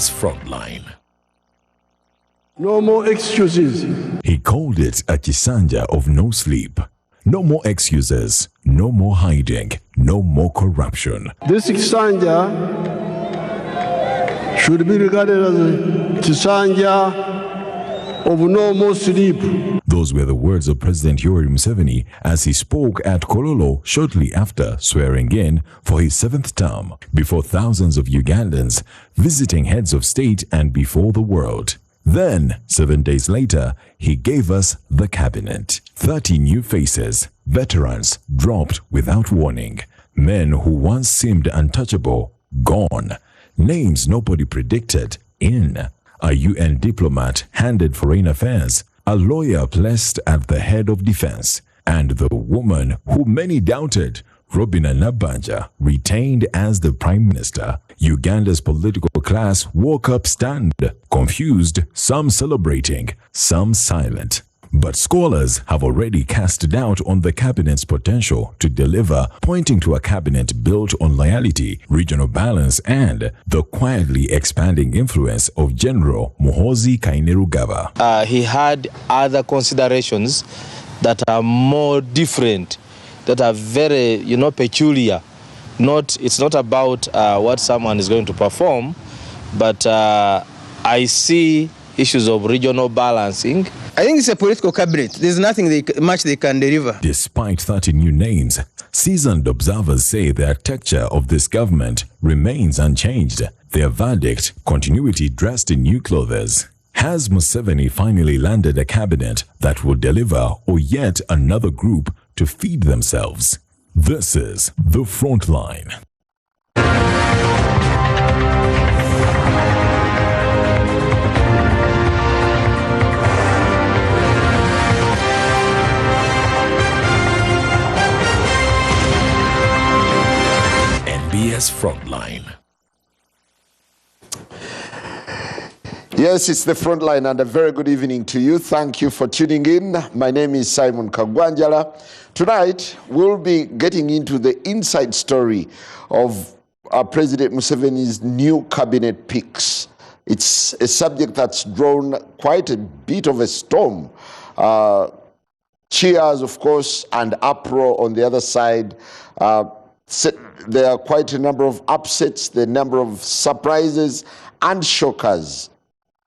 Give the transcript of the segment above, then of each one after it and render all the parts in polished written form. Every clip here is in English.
NBS Frontline. No more excuses. He called it a Chisanja of no sleep. No more excuses, no more hiding, no more corruption. This Chisanja should be regarded as a Chisanja of no more sleep. Those were the words of President Yoweri Museveni as he spoke at Kololo shortly after swearing in for his 7th term before thousands of Ugandans, visiting heads of state and before the world. Then, 7 days later, he gave us the cabinet. 30 new faces, veterans dropped without warning. Men who once seemed untouchable, gone. Names nobody predicted, in. A UN diplomat handed foreign affairs, a lawyer placed at the head of defense, and the woman who many doubted, Robina Nabanja, retained as the prime minister. Uganda's political class woke up stunned, confused, some celebrating, some silent. But scholars have already cast doubt on the cabinet's potential to deliver, pointing to a cabinet built on loyalty, regional balance, and the quietly expanding influence of General Muhoozi Kainerugaba. He had other considerations that are more different, that are very, peculiar. It's not about what someone is going to perform, but I see issues of regional balancing. I think it's a political cabinet. There's nothing much they can deliver. Despite 30 new names, seasoned observers say the architecture of this government remains unchanged. Their verdict, continuity dressed in new clothes. Has Museveni finally landed a cabinet that will deliver, or yet another group to feed themselves? This is The Frontline. NBS Frontline. Yes, it's The Frontline, and a very good evening to you. Thank you for tuning in. My name is Simon Kagwanjala. Tonight, we'll be getting into the inside story of President Museveni's new cabinet picks. It's a subject that's drawn quite a bit of a storm. Cheers, of course, and uproar on the other side. There are quite a number of upsets, the number of surprises and shockers.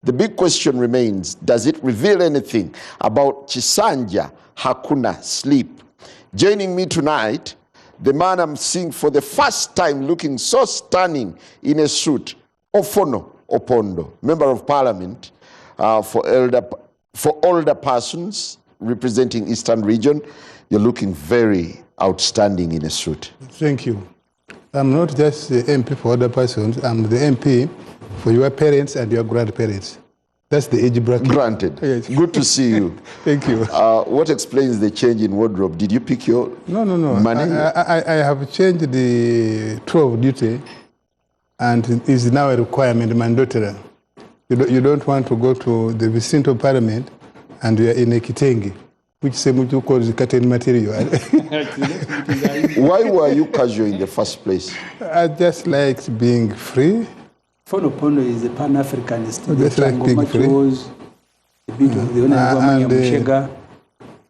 The big question remains, does it reveal anything about Chisanja Hakuna Sleep? Joining me tonight, the man I'm seeing for the first time looking so stunning in a suit, Ofono Opondo, Member of Parliament for older persons representing Eastern Region. You're looking very outstanding in a suit. Thank you. I'm not just the MP for older persons, I'm the MP for your parents and your grandparents. That's the age bracket. Granted. Yes. Good to see you. Thank you. What explains the change in wardrobe? Did you pick your money? I have changed the tour of duty, and it is now a requirement, mandatory. You don't want to go to the vicinity of Parliament and you are in a kitenge, which Ssemujju calls the curtain material. Why were you casual in the first place? I just liked being free. Pono is a Pan-Africanist. Just like being free.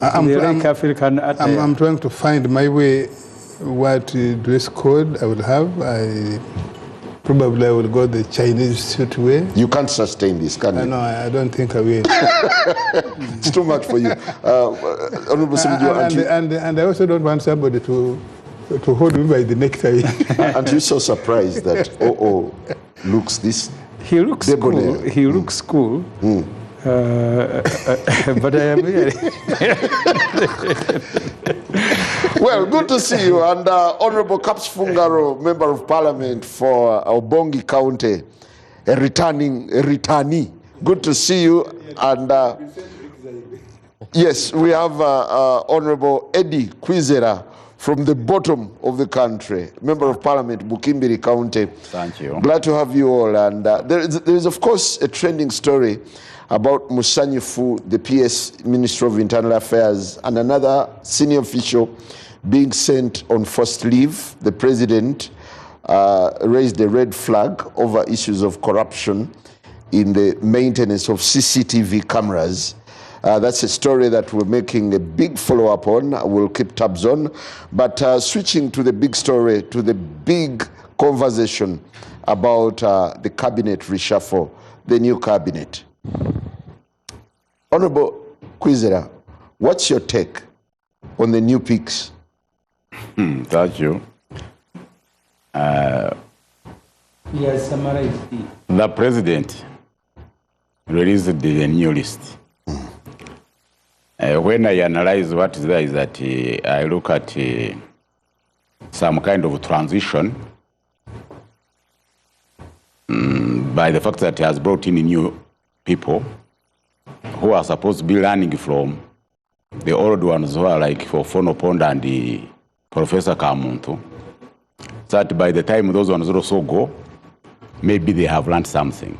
I'm trying to find my way, what dress code I would have. Probably I will go the Chinese suit way. You can't sustain this, can you? No, I don't think I will. It's too much for you. Honorable Ssemujju, and I also don't want somebody to hold me by the necktie. Aren't you so surprised that looks this? He looks cool. He looks cool. But I am here. Well, good to see you. And Honorable Caps Fungaro, Member of Parliament for Obongi County, a returnee. Good to see you. And yes, we have Honorable Eddie Kwizera from the bottom of the country, Member of Parliament, Bukimbiri County. Thank you. Glad to have you all. And there is, of course, a trending story about Hon Ssemujju, the PS Minister of Internal Affairs, and another senior official being sent on forced leave. The president raised a red flag over issues of corruption in the maintenance of CCTV cameras. That's a story that we're making a big follow-up on. We'll keep tabs on. But switching to the big story, to the big conversation about the cabinet reshuffle, the new cabinet. Honorable Kwizera, what's your take on the new picks? Thank you. He has summarized it. The president released the new list. When I analyze what is there is that I look at some kind of transition by the fact that he has brought in new people who are supposed to be learning from the old ones who are like for Fono Ponda and the Professor Kamuntu. So that by the time those ones also go, maybe they have learned something.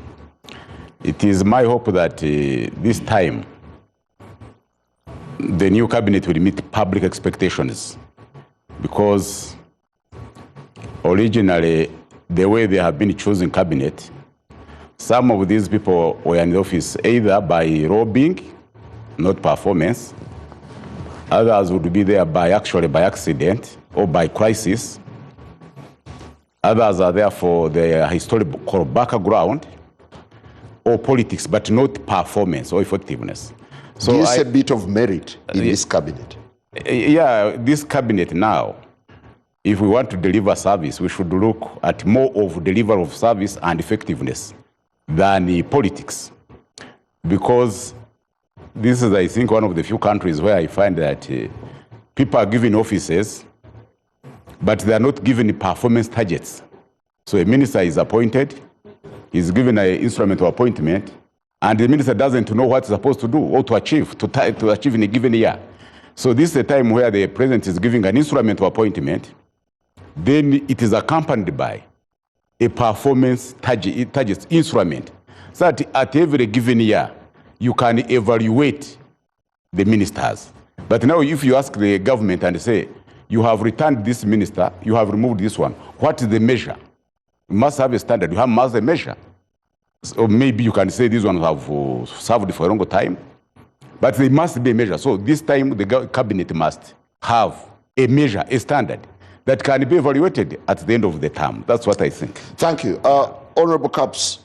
It is my hope that this time the new cabinet will meet public expectations, because originally the way they have been choosing cabinet, some of these people were in the office either by lobbying, not performance. Others would be there by accident or by crisis. Others are there for their historical background or politics, but not performance or effectiveness. So do you see a bit of merit in this cabinet? Yeah, this cabinet now, if we want to deliver service, we should look at more of delivery of service and effectiveness than the politics. Because this is, I think, one of the few countries where I find that people are given offices, but they are not given performance targets. So a minister is appointed, he's given an instrument of appointment, and the minister doesn't know what he's supposed to do or to achieve in a given year. So this is a time where the president is giving an instrument of appointment, then it is accompanied by a performance target instrument, so that at every given year, you can evaluate the ministers. But now if you ask the government and say, you have returned this minister, you have removed this one, what is the measure? You must have a standard, you must have a measure. So maybe you can say these ones have served for a long time, but they must be a measure. So this time the cabinet must have a measure, a standard that can be evaluated at the end of the term. That's what I think. Thank you. Honorable Caps,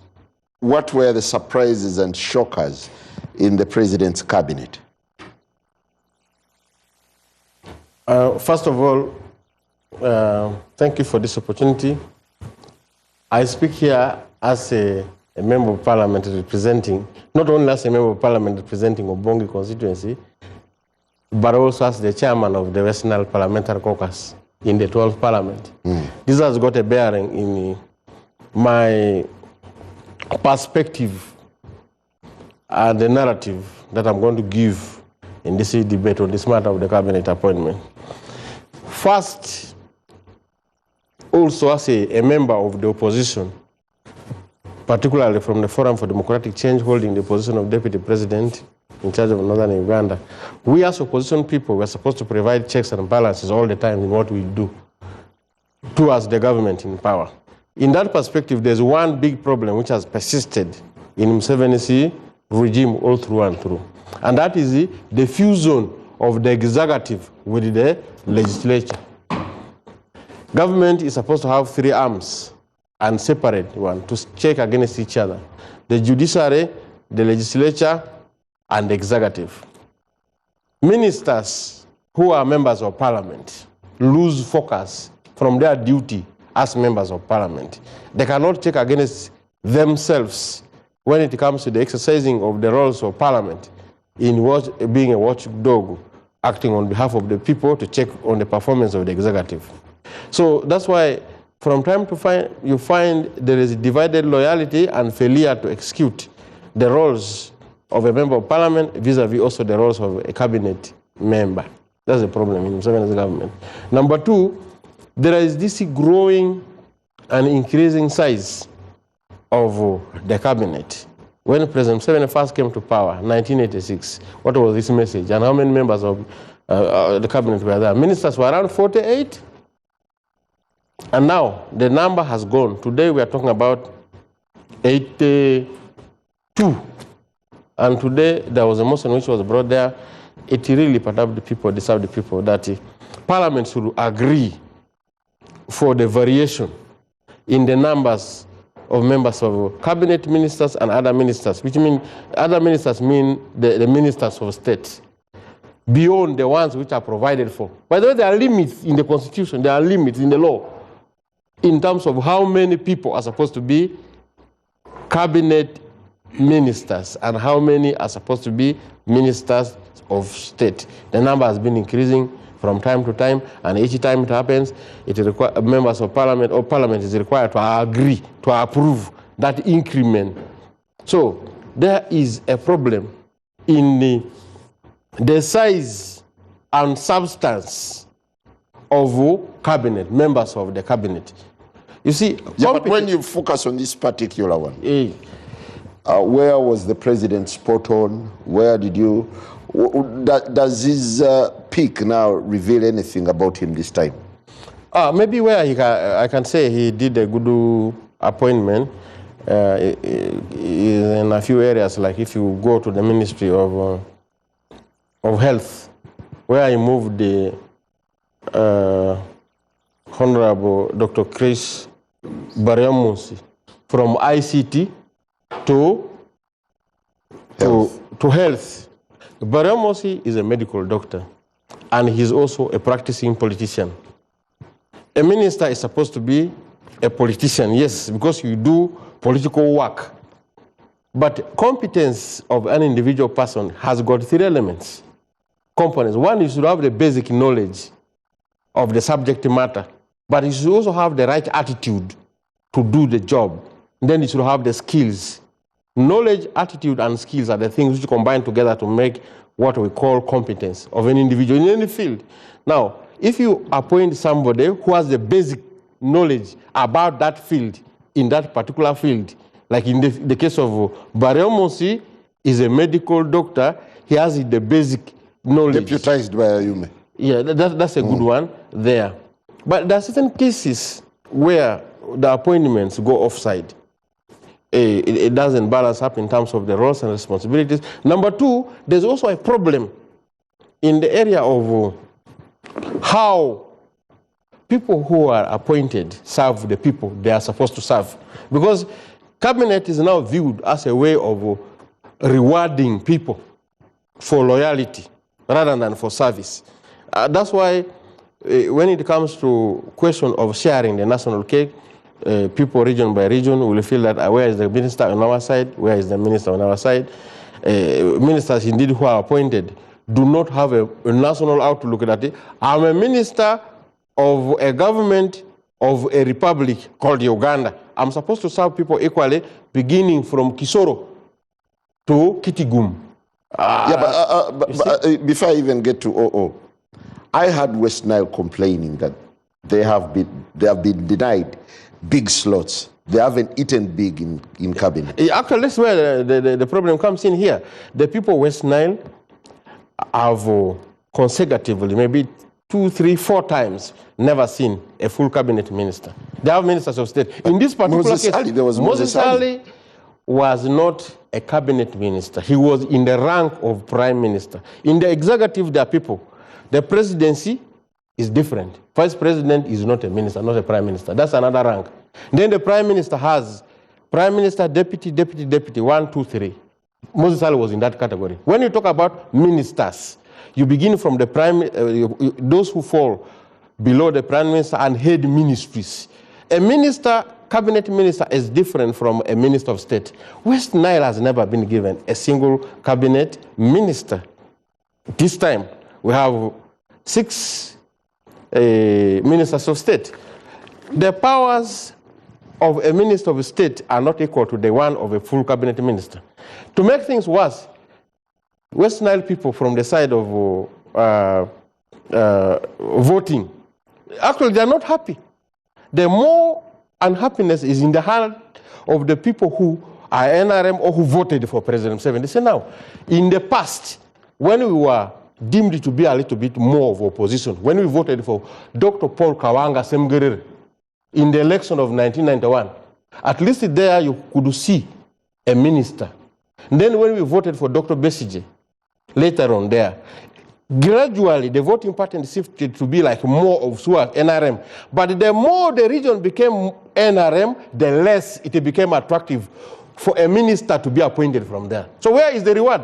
what were the surprises and shockers in the president's cabinet? First of all, thank you for this opportunity. I speak here as a member of parliament representing, not only as a member of parliament representing Obongi constituency, but also as the chairman of the National Parliamentary Caucus in the 12th Parliament. This has got a bearing in my perspective and the narrative that I'm going to give in this debate on this matter of the cabinet appointment. First, also as a member of the opposition, particularly from the Forum for Democratic Change, holding the position of Deputy President in charge of Northern Uganda, we as opposition people were supposed to provide checks and balances all the time in what we do towards the government in power. In that perspective, there's one big problem which has persisted in Museveni's regime all through and through, and that is the fusion of the executive with the legislature. Government is supposed to have three arms and separate one to check against each other: the judiciary, the legislature, and the executive. Ministers who are members of parliament lose focus from their duty as members of parliament. They cannot check against themselves when it comes to the exercising of the roles of parliament in being a watchdog, acting on behalf of the people to check on the performance of the executive. So that's why from time to time you find there is divided loyalty and failure to execute the roles of a member of parliament vis-a-vis also the roles of a cabinet member. That's the problem in Museveni's government. Number two, there is this growing and increasing size of the cabinet. When President Museveni first came to power, 1986, what was his message and how many members of the cabinet were there? Ministers were around 48. And now the number has gone. Today we are talking about 82. And today there was a motion which was brought there. It really perturbed the people, disturbed the people, that Parliament should agree for the variation in the numbers of members of cabinet ministers and other ministers, which mean other ministers mean the ministers of state, beyond the ones which are provided for. By the way, there are limits in the constitution, there are limits in the law in terms of how many people are supposed to be cabinet ministers and how many are supposed to be ministers of state. The number has been increasing from time to time, and each time it happens, it requires members of parliament or parliament is required to agree, to approve that increment. So there is a problem in the size and substance of cabinet, members of the cabinet. You see, yeah, but when you focus on this particular one, where was the president spot on? Where did you, does his peak now reveal anything about him this time? Maybe where I can say he did a good appointment in a few areas, like if you go to the Ministry of Health, where he moved the Honorable Dr. Chris Baryamusi from ICT to health. Baryamusi is a medical doctor, and he's also a practicing politician. A minister is supposed to be a politician, yes, because you do political work. But competence of an individual person has got three elements, components. One, you should have the basic knowledge of the subject matter, but you should also have the right attitude to do the job. Then you should have the skills. Knowledge, attitude, and skills are the things which combine together to make what we call competence of an individual in any field. Now, if you appoint somebody who has the basic knowledge about that field, in that particular field, like in the case of Baryamusi, is a medical doctor, he has the basic knowledge. Deputized by Ayume. Yeah, that's a good one there. But there are certain cases where the appointments go offside. It doesn't balance up in terms of the roles and responsibilities. Number two, there's also a problem in the area of how people who are appointed serve the people they are supposed to serve. Because cabinet is now viewed as a way of rewarding people for loyalty rather than for service. That's why when it comes to question of sharing the national cake, people region by region will feel that where is the minister on our side, where is the minister on our side. Ministers indeed who are appointed do not have a national outlook at it. I'm a minister of a government of a republic called Uganda. I'm supposed to serve people equally, beginning from Kisoro to Kitigum. But before I even get to OO, I heard West Nile complaining that they have been denied big slots. They haven't eaten big in cabinet. Actually, that's where the problem comes in here. The people of West Nile have consecutively, maybe 2, 3, 4 times, never seen a full cabinet minister. They have ministers of state. In this particular case, Moses Ali was not a cabinet minister. He was in the rank of prime minister. In the executive, there are people. The presidency is different. Vice president is not a minister, not a prime minister. That's another rank. Then the prime minister has prime minister, deputy, 1, 2, 3. Moses Ali was in that category. When you talk about ministers, you begin from the those who fall below the prime minister and head ministries. A minister, cabinet minister, is different from a minister of state. West Nile has never been given a single cabinet minister. This time, we have 6 ministers of state. The powers of a minister of state are not equal to the one of a full cabinet minister. To make things worse, West Nile people from the side of voting, actually they are not happy. The more unhappiness is in the heart of the people who are NRM or who voted for President Museveni. They say now, in the past, when we were deemed to be a little bit more of opposition, when we voted for Dr. Paul Kawanga Semgerere, in the election of 1991. At least there you could see a minister. And then when we voted for Dr. Besigye, later on there, gradually the voting pattern shifted to be like more of SWAT, NRM. But the more the region became NRM, the less it became attractive for a minister to be appointed from there. So where is the reward?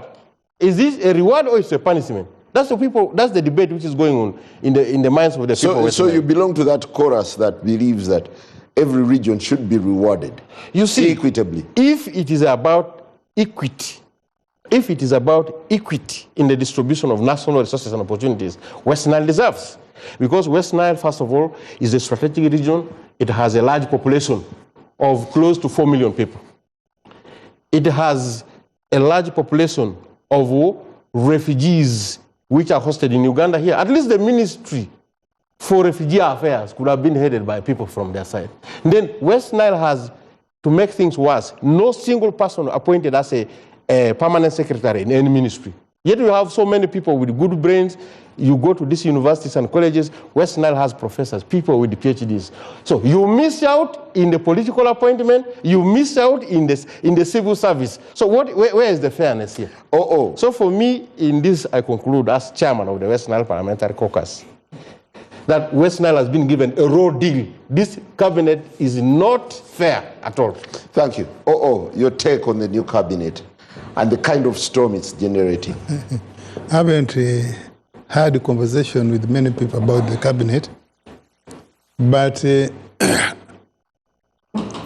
Is this a reward or is it a punishment? That's the debate which is going on in the minds of the people. So you belong to that chorus that believes that every region should be rewarded, you see, equitably. If it is about equity, in the distribution of national resources and opportunities, West Nile deserves. Because West Nile, first of all, is a strategic region. It has a large population of close to 4 million people. It has a large population of refugees which are hosted in Uganda here. At least the Ministry for Refugee Affairs could have been headed by people from their side. And then West Nile has, to make things worse, no single person appointed as a permanent secretary in any ministry. Yet you have so many people with good brains. You go to these universities and colleges, West Nile has professors, people with PhDs. So you miss out in the political appointment, you miss out in the civil service. So where is the fairness here? So for me, in this, I conclude as chairman of the West Nile Parliamentary Caucus, that West Nile has been given a raw deal. This cabinet is not fair at all. Thank you. Your take on the new cabinet and the kind of storm it's generating. I haven't had a conversation with many people about the cabinet, but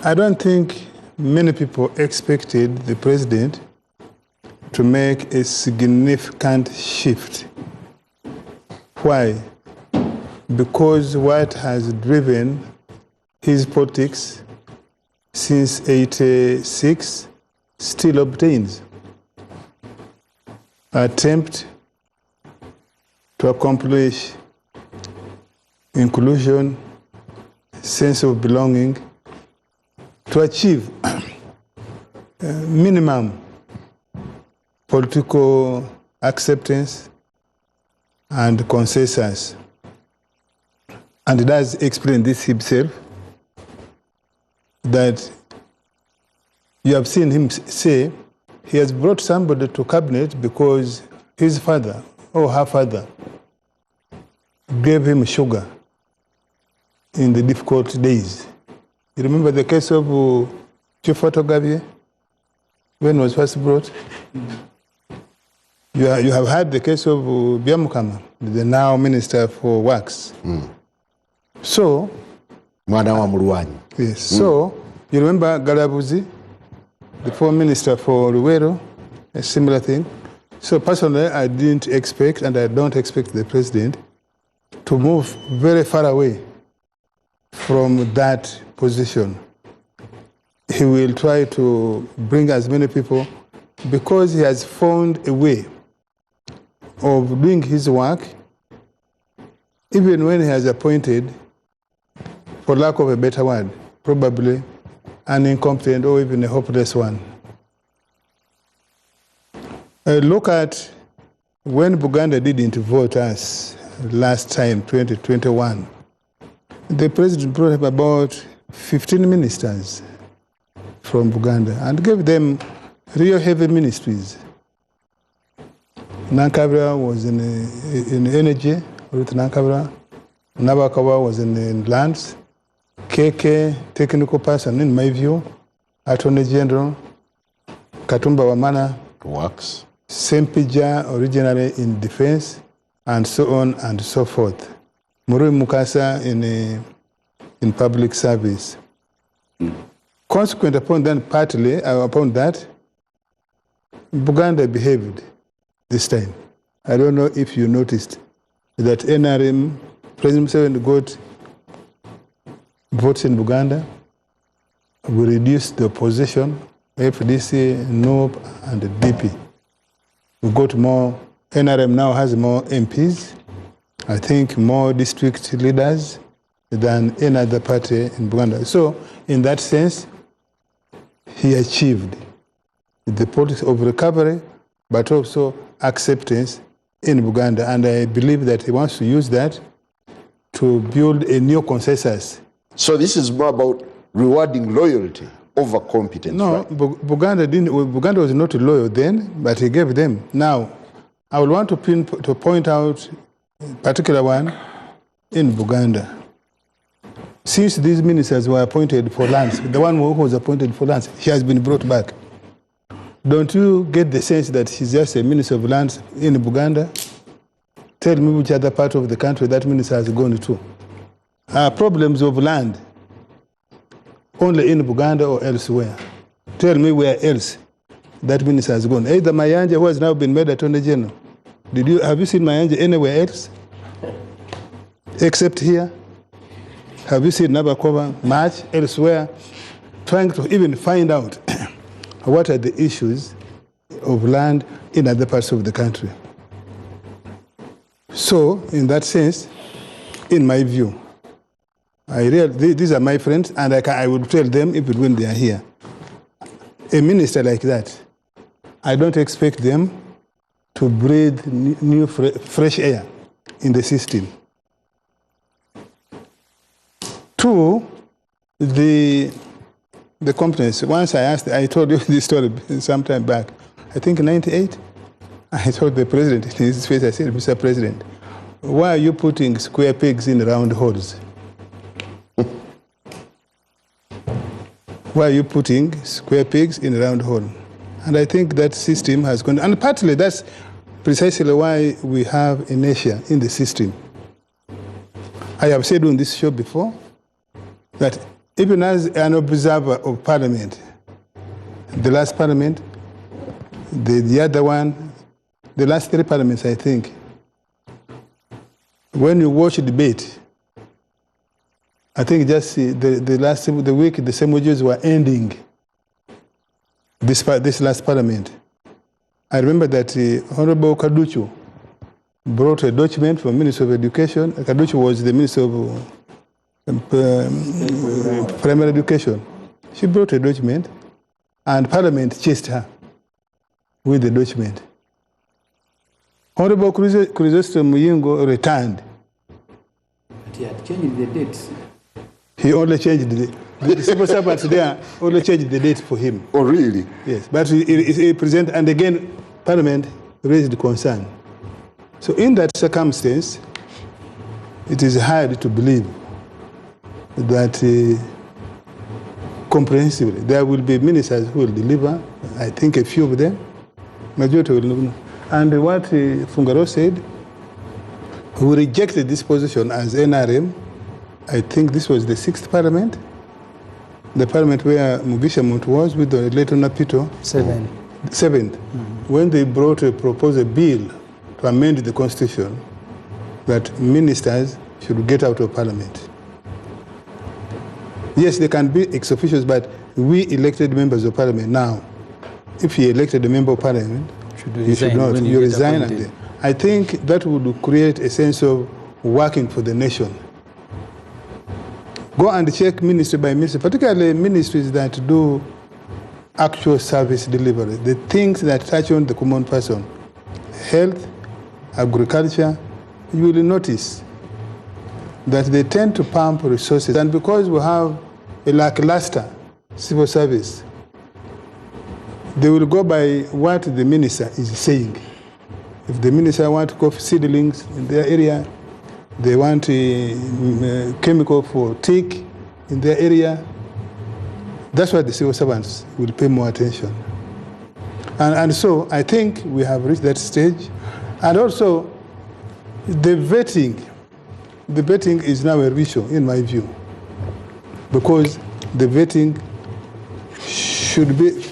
I don't think many people expected the president to make a significant shift. Why? Because what has driven his politics since '86 still obtains. Attempt to accomplish inclusion, sense of belonging, to achieve minimum political acceptance and consensus. And he does explain this himself, that you have seen him say he has brought somebody to cabinet because his father or her father gave him sugar in the difficult days. You remember the case of Chief Otogabye when it was first brought? You have had the case of Byamukama, the now Minister for Works. So, yes. So, you remember Galabuzi, the former Minister for Luwero, a similar thing. So personally, I didn't expect, and I don't expect the president to move very far away from that position. He will try to bring as many people because he has found a way of doing his work, even when he has appointed, for lack of a better word, probably an incompetent or even a hopeless one. Look at when Buganda didn't vote us last time, 2021. The president brought up about 15 ministers from Buganda and gave them real heavy ministries. Nankabra was in energy, Ruth Nankabra. Nabakawa was in lands. KK, technical person, in my view. Attorney General. Katumba Wamana. Works. Sempija, originally in defense, and so on and so forth. Murui Mukasa in public service. Consequent upon that, partly upon that, Buganda behaved this time. I don't know if you noticed that NRM, President Museveni got votes in Buganda. We reduced the opposition, FDC, NOP, and DP. We got more, NRM now has more MPs, I think more district leaders than any other party in Buganda. So, in that sense, he achieved the policy of recovery, but also acceptance in Buganda. And I believe that he wants to use that to build a new consensus So this is more about rewarding loyalty over competence. No, right? Buganda was not loyal then, but he gave them. Now, I would want to point out a particular one in Buganda. Since these ministers were appointed for lands, the one who was appointed for lands, she has been brought back. Don't you get the sense that she's just a minister of lands in Buganda? Tell me which other part of the country that minister has gone to. Problems of land, only in Buganda or elsewhere. Tell me where else that minister has gone. Either Mayanja, who has now been made Attorney General. Have you seen Mayanja anywhere else? Except here? Have you seen Nabakova much elsewhere? Trying to even find out what are the issues of land in other parts of the country. So, in that sense, in my view, these are my friends, and I would tell them even when they are here. A minister like that, I don't expect them to breathe new fresh air in the system. Two, the competence. Once I told you this story some time back, I think in '98, I told the president in his face, I said, Mr. President, why are you putting square pegs in round holes? Why are you putting square pegs in round hole? And I think that system has gone, and partly that's precisely why we have inertia in the system. I have said on this show before that even as an observer of Parliament, the last Parliament, the other one, the last three parliaments, I think, when you watch debate, I think just the week the Ssemujjus were ending this last Parliament. I remember that Honorable Kaduchu brought a document from Minister of Education. Kaduchu was the Minister of Primary Education. She brought a document, and Parliament chased her with the document. Honorable Chrysostom Muyingo returned. But he had changed the dates. He only changed the civil servants there only changed the date for him. Oh, really? Yes, but he presented, and again, Parliament raised concern. So in that circumstance, it is hard to believe that comprehensively there will be ministers who will deliver. I think a few of them, majority will not. And what Fungaro said, who rejected this position as NRM, I think this was the 6th Parliament, the Parliament where Mugisha Muntu was with the later Napito. 7th. 7th. When they brought a proposed bill to amend the Constitution that ministers should get out of Parliament. Yes, they can be ex-officials, but we elected members of Parliament now. If you elected a member of Parliament, you should not. You resign. I think that would create a sense of working for the nation. Go and check ministry by ministry, particularly ministries that do actual service delivery, the things that touch on the common person, health, agriculture. You will notice that they tend to pump resources. And because we have a lackluster civil service, they will go by what the minister is saying. If the minister wants coffee seedlings in their area, they want a chemical for tick in their area, that's why the civil servants will pay more attention. And so I think we have reached that stage. And also, the vetting is now a issue, in my view, because the vetting should be,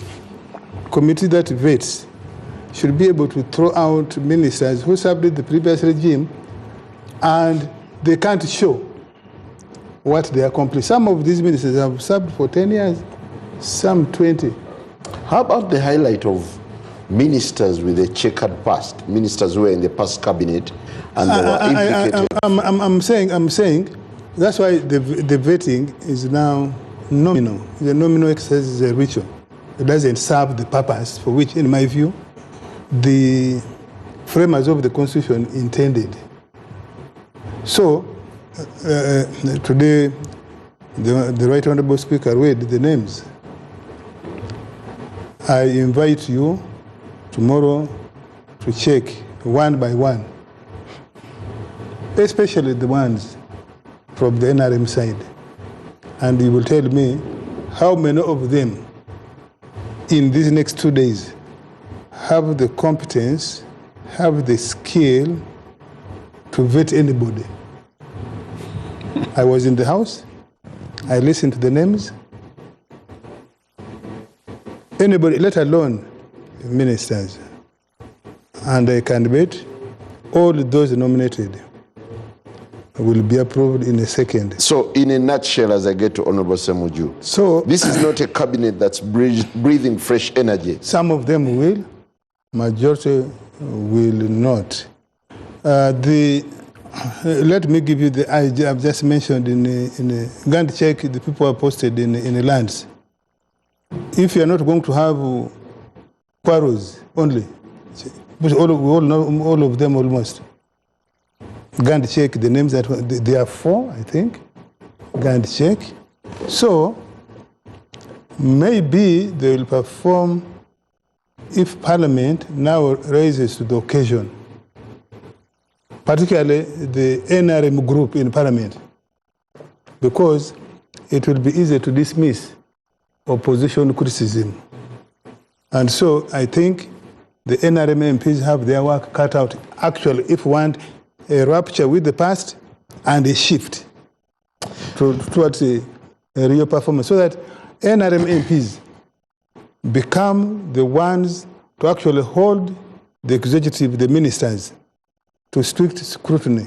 committee that vets should be able to throw out ministers who served in the previous regime and they can't show what they accomplished. Some of these ministers have served for 10 years, some 20. How about the highlight of ministers with a checkered past, ministers who were in the past cabinet and they were implicated? I'm saying that's why the vetting is now nominal. The nominal exercise is a ritual. It doesn't serve the purpose for which, in my view, the framers of the Constitution intended. So, today, the Right Honorable Speaker read the names. I invite you tomorrow to check one by one, especially the ones from the NRM side. And you will tell me how many of them in these next 2 days have the competence, have the skill to vet anybody. I was in the house, I listened to the names. Anybody, let alone ministers and a candidate, all those nominated will be approved in a second. So, in a nutshell, as I get to Honorable Ssemujju, so this is not a cabinet that's breathing fresh energy. Some of them will, majority will not. Let me give you the idea I've just mentioned in a Gantt check. The people are posted in the lands. If you are not going to have quarrels only, all of them almost. Gantt check the names that there are 4, I think. Gantt check. So maybe they will perform if Parliament now raises to the occasion, particularly the NRM group in Parliament, because it will be easier to dismiss opposition criticism. And so I think the NRM MPs have their work cut out. Actually, if we want a rupture with the past and a shift towards a real performance, so that NRM MPs become the ones to actually hold the executive, the ministers, to strict scrutiny.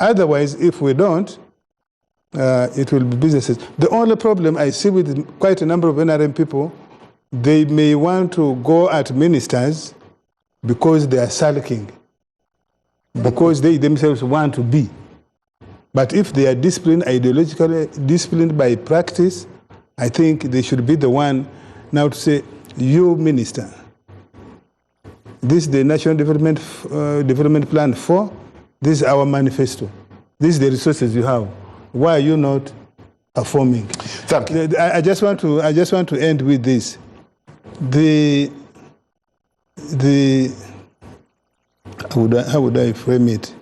Otherwise, if we don't, it will be businesses. The only problem I see with quite a number of NRM people, they may want to go at ministers because they are sulking, because they themselves want to be. But if they are disciplined, ideologically disciplined by practice, I think they should be the one now to say, you minister, this is the National Development Plan 4, this is our manifesto, this is the resources you have. Why are you not performing? Thank you. I just want to end with this. How would I frame it?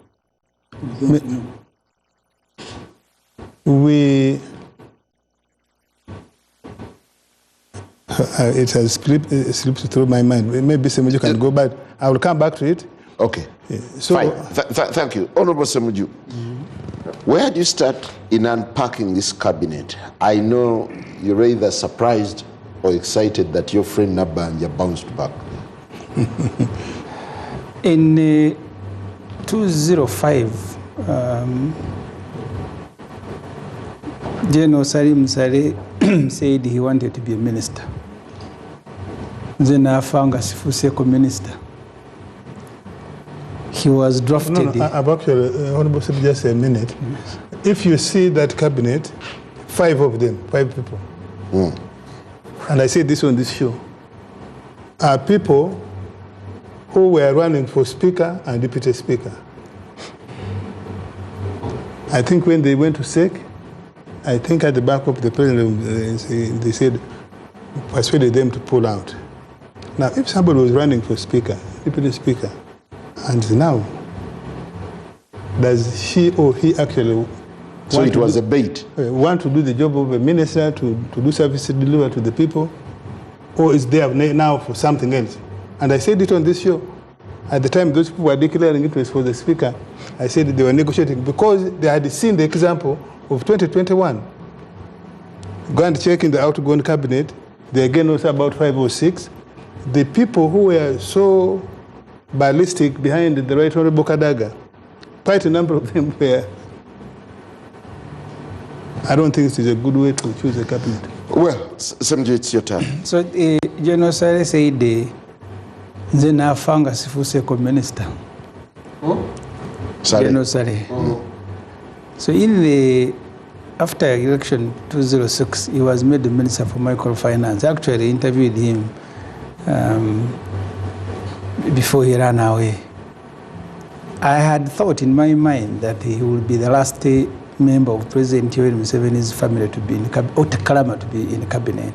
It has slipped through my mind. Maybe Ssemujju can go back. I will come back to it. Okay. Yeah. So, fine. Thank you. Honorable Ssemujju, where do you start in unpacking this cabinet? I know you're either surprised or excited that your friend Nabanja bounced back. In 2005, General Salim Saleh said he wanted to be a minister. Then Afanga Sifuseko minister. He was drafted. No, I've actually, Honorable Ssemujju, just a minute. Yes. If you see that cabinet, 5 of them, 5 people, and I say this on this show, are people who were running for speaker and deputy speaker. I think when they went to SEC, I think at the back of the president, they said, persuaded them to pull out. Now, if somebody was running for speaker, deputy speaker, and now, does she or he actually so it was a bait? Want to do the job of a minister, to do service to deliver to the people, or is there now for something else? And I said it on this show. At the time those people were declaring interest for the speaker, I said they were negotiating because they had seen the example of 2021. Go and check in the outgoing cabinet, they again was about 5 or 6. The people who were so ballistic behind the Right Honorable Kadaga, quite a number of them were. I don't think it is a good way to choose a cabinet. Well, Ssemujju, it's your turn. So General Saleh said then Afanga Sifuseko minister. General Saleh. So after election 2006, he was made the Minister for Microfinance. Actually, interviewed him before he ran away. I had thought in my mind that he would be the last member of President Yoweri Museveni's family to be in Kalama to be in cabinet.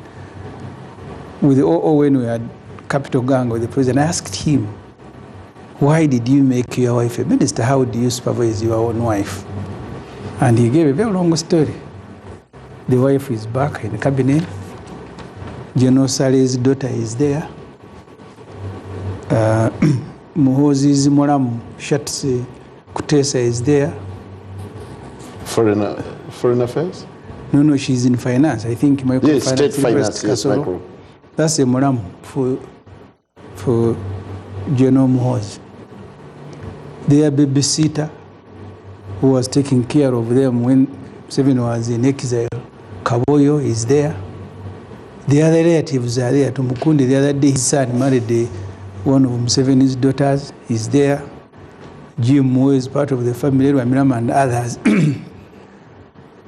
With when we had Capital Gang with the president, I asked him, why did you make your wife a minister? How do you supervise your own wife? And he gave a very long story. The wife is back in the cabinet. General Sale's daughter is there. Muhoozi's Moram Shatsi Kutesa is there. Foreign affairs? No, she's in finance. I think yes, state finance. Yes, micro. That's a Moram for General Muhoozi. Their babysitter, who was taking care of them when Museveni was in exile, Kaboyo, is there. The other relatives are there. Tumukundi, the other day his son married one of Museveni's daughters, is there. Jim Moore is part of the family, Wamirama and others.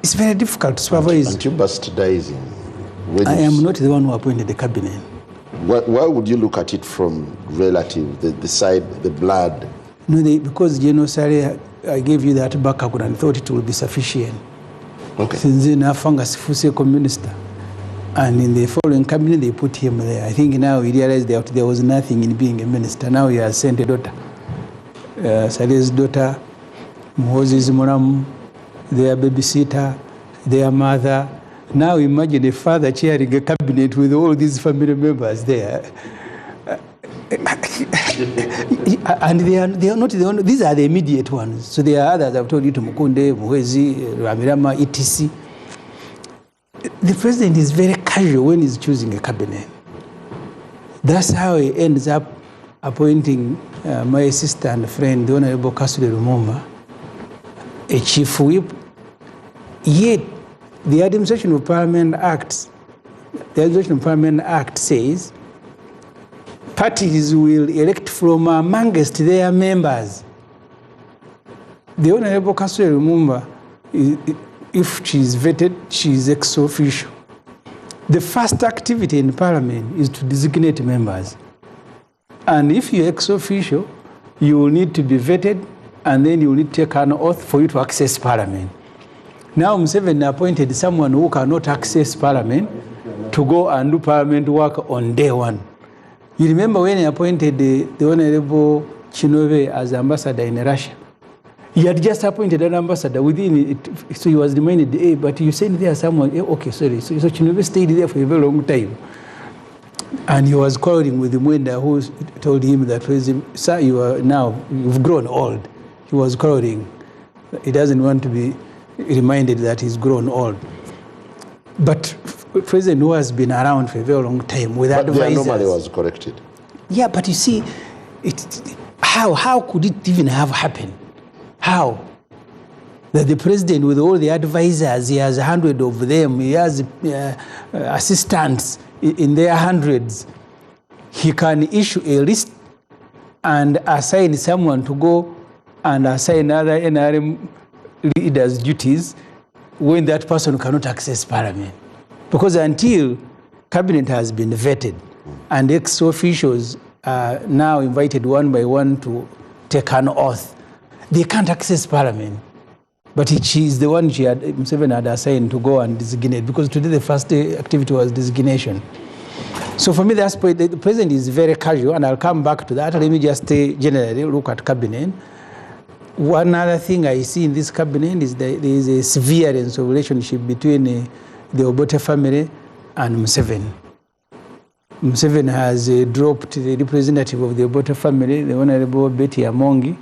It's very difficult to supervise. Aren't you bastardizing? I am not the one who appointed the cabinet. Why would you look at it from relative, the side, the blood? No, because General Sale, I gave you that background and thought it would be sufficient. Okay. Since then, Afanga Sifuseko minister. And in the following cabinet, they put him there. I think now he realized that there was nothing in being a minister. Now he has sent a daughter. Sale's daughter, Moses Moram, their babysitter, their mother. Now imagine a father chairing a cabinet with all these family members there. And they are not the only, these are the immediate ones. So there are others, I've told you, Tumukunde, Muhezi, Ramirama, etc. The president is very casual when he's choosing a cabinet. That's how he ends up appointing my sister and friend, the Honorable Kasule Lumumba, a chief whip. Yet, the Administration of Parliament Act says parties will elect from amongst their members. The Honorable Kasule Lumumba, if she is vetted, she is ex officio. The first activity in Parliament is to designate members. And if you're ex officio, you will need to be vetted, and then you will need to take an oath for you to access Parliament. Now Museveni appointed someone who cannot access Parliament to go and do Parliament work on day one. You remember when he appointed the Honorable Chinobe as ambassador in Russia? He had just appointed an ambassador within it, so he was reminded, hey, but you sent there someone, hey, okay, sorry. So Chinobe stayed there for a very long time. And he was quarreling with the Mwenda, who told him that, sir, you've grown old. He was quarreling. He doesn't want to be reminded that he's grown old. But President who has been around for a very long time with advisors. But the anomaly was corrected. Yeah, but you see, how could it even have happened? How? That the president with all the advisors, he has 100 of them, he has assistants in their hundreds. He can issue a list and assign someone to go and assign other NRM leaders' duties when that person cannot access Parliament. Because until cabinet has been vetted and ex-officials are now invited one by one to take an oath, they can't access Parliament. But she is the one Museveni had assigned to go and designate, because today the first activity was designation. So for me, that's the president is very casual, and I'll come back to that. Let me just generally look at cabinet. One other thing I see in this cabinet is that there is a severance of relationship between the Obote family and Museveni. Museveni has dropped the representative of the Obote family, the Honorable Betty Amongi,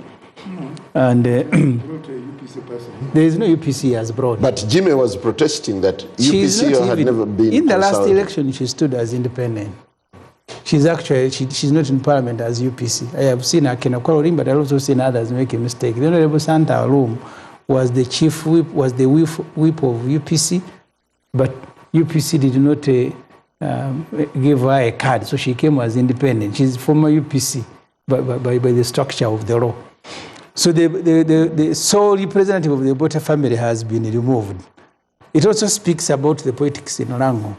and there is no UPC as brought. But Jimmy was protesting that UPC had never been in the last consulted. election, she stood as independent. She's actually, she's not in Parliament as UPC. I have seen her quarreling, but I've also seen others make a mistake. The Honorable Santa Alum was the chief whip, was the whip of UPC, but UPC did not give her a card, so she came as independent. She's former UPC by the structure of the law. So the sole representative of the Obote family has been removed. It also speaks about the politics in Orango.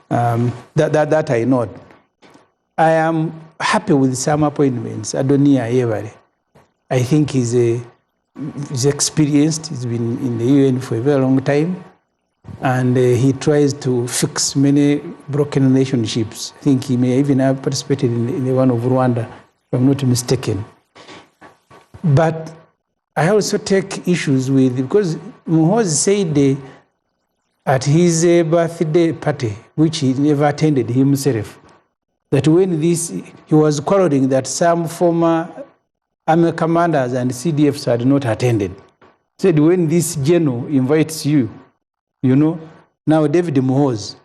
That I note. I am happy with some appointments. Adonia Yebare, I think, is a He's experienced. He's been in the UN for a very long time. And he tries to fix many broken relationships. I think he may even have participated in the one of Rwanda, if I'm not mistaken. But I also take issues with, because Muhoozi said at his birthday party, which he never attended himself, that when he was quarreling that some former army commanders and CDFs had not attended. He said, when this general invites you, you know, now David Muhoozi,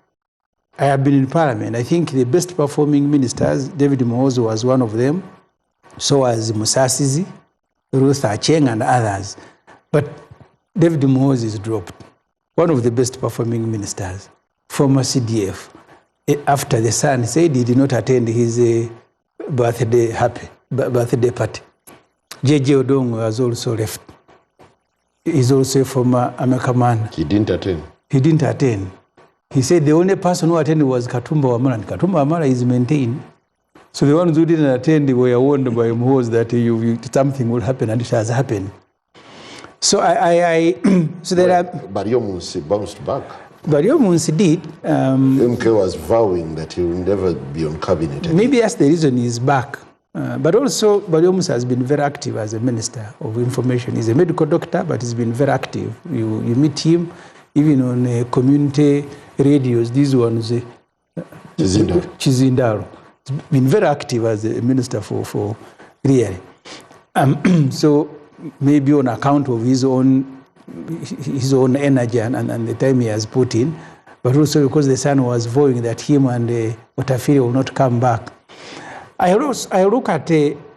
I have been in parliament. I think the best performing ministers, David Muhoozi was one of them. So was Musasizi, Ruth Acheng and others. But David Muhoozi is dropped. One of the best performing ministers, former CDF. After the son said he did not attend his birthday party. J.J. Odongo was also left. He's also a former American man. He didn't attend. He didn't attend. He said the only person who attended was Katumba Wamala. And Katumba Wamala is maintained. So the ones who didn't attend were warned by Muhoozi that something will happen, and it has happened. So so there are. Barrio Munsi bounced back. Barrio Munsi did. MK was vowing that he will never be on cabinet again. Maybe that's the reason he's back. But also, Barrio Munsi has been very active as a minister of information. He's a medical doctor, but he's been very active. You meet him even on community radios. These ones, Chizindaro. He's been very active as a minister for really. So maybe on account of his own energy and the time he has put in, but also because the son was vowing that him and Otafire will not come back. I look at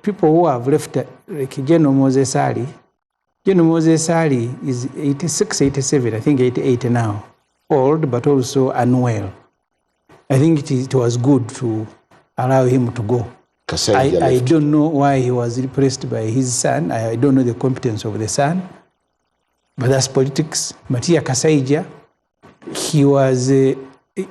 people who have left, like General Moses Ali. General Moses Ali is 86, 87, I think 88 now. Old, but also unwell. I think it was good to allow him to go. I don't know why he was replaced by his son. I don't know the competence of the son. But that's politics. Matia Kasaija,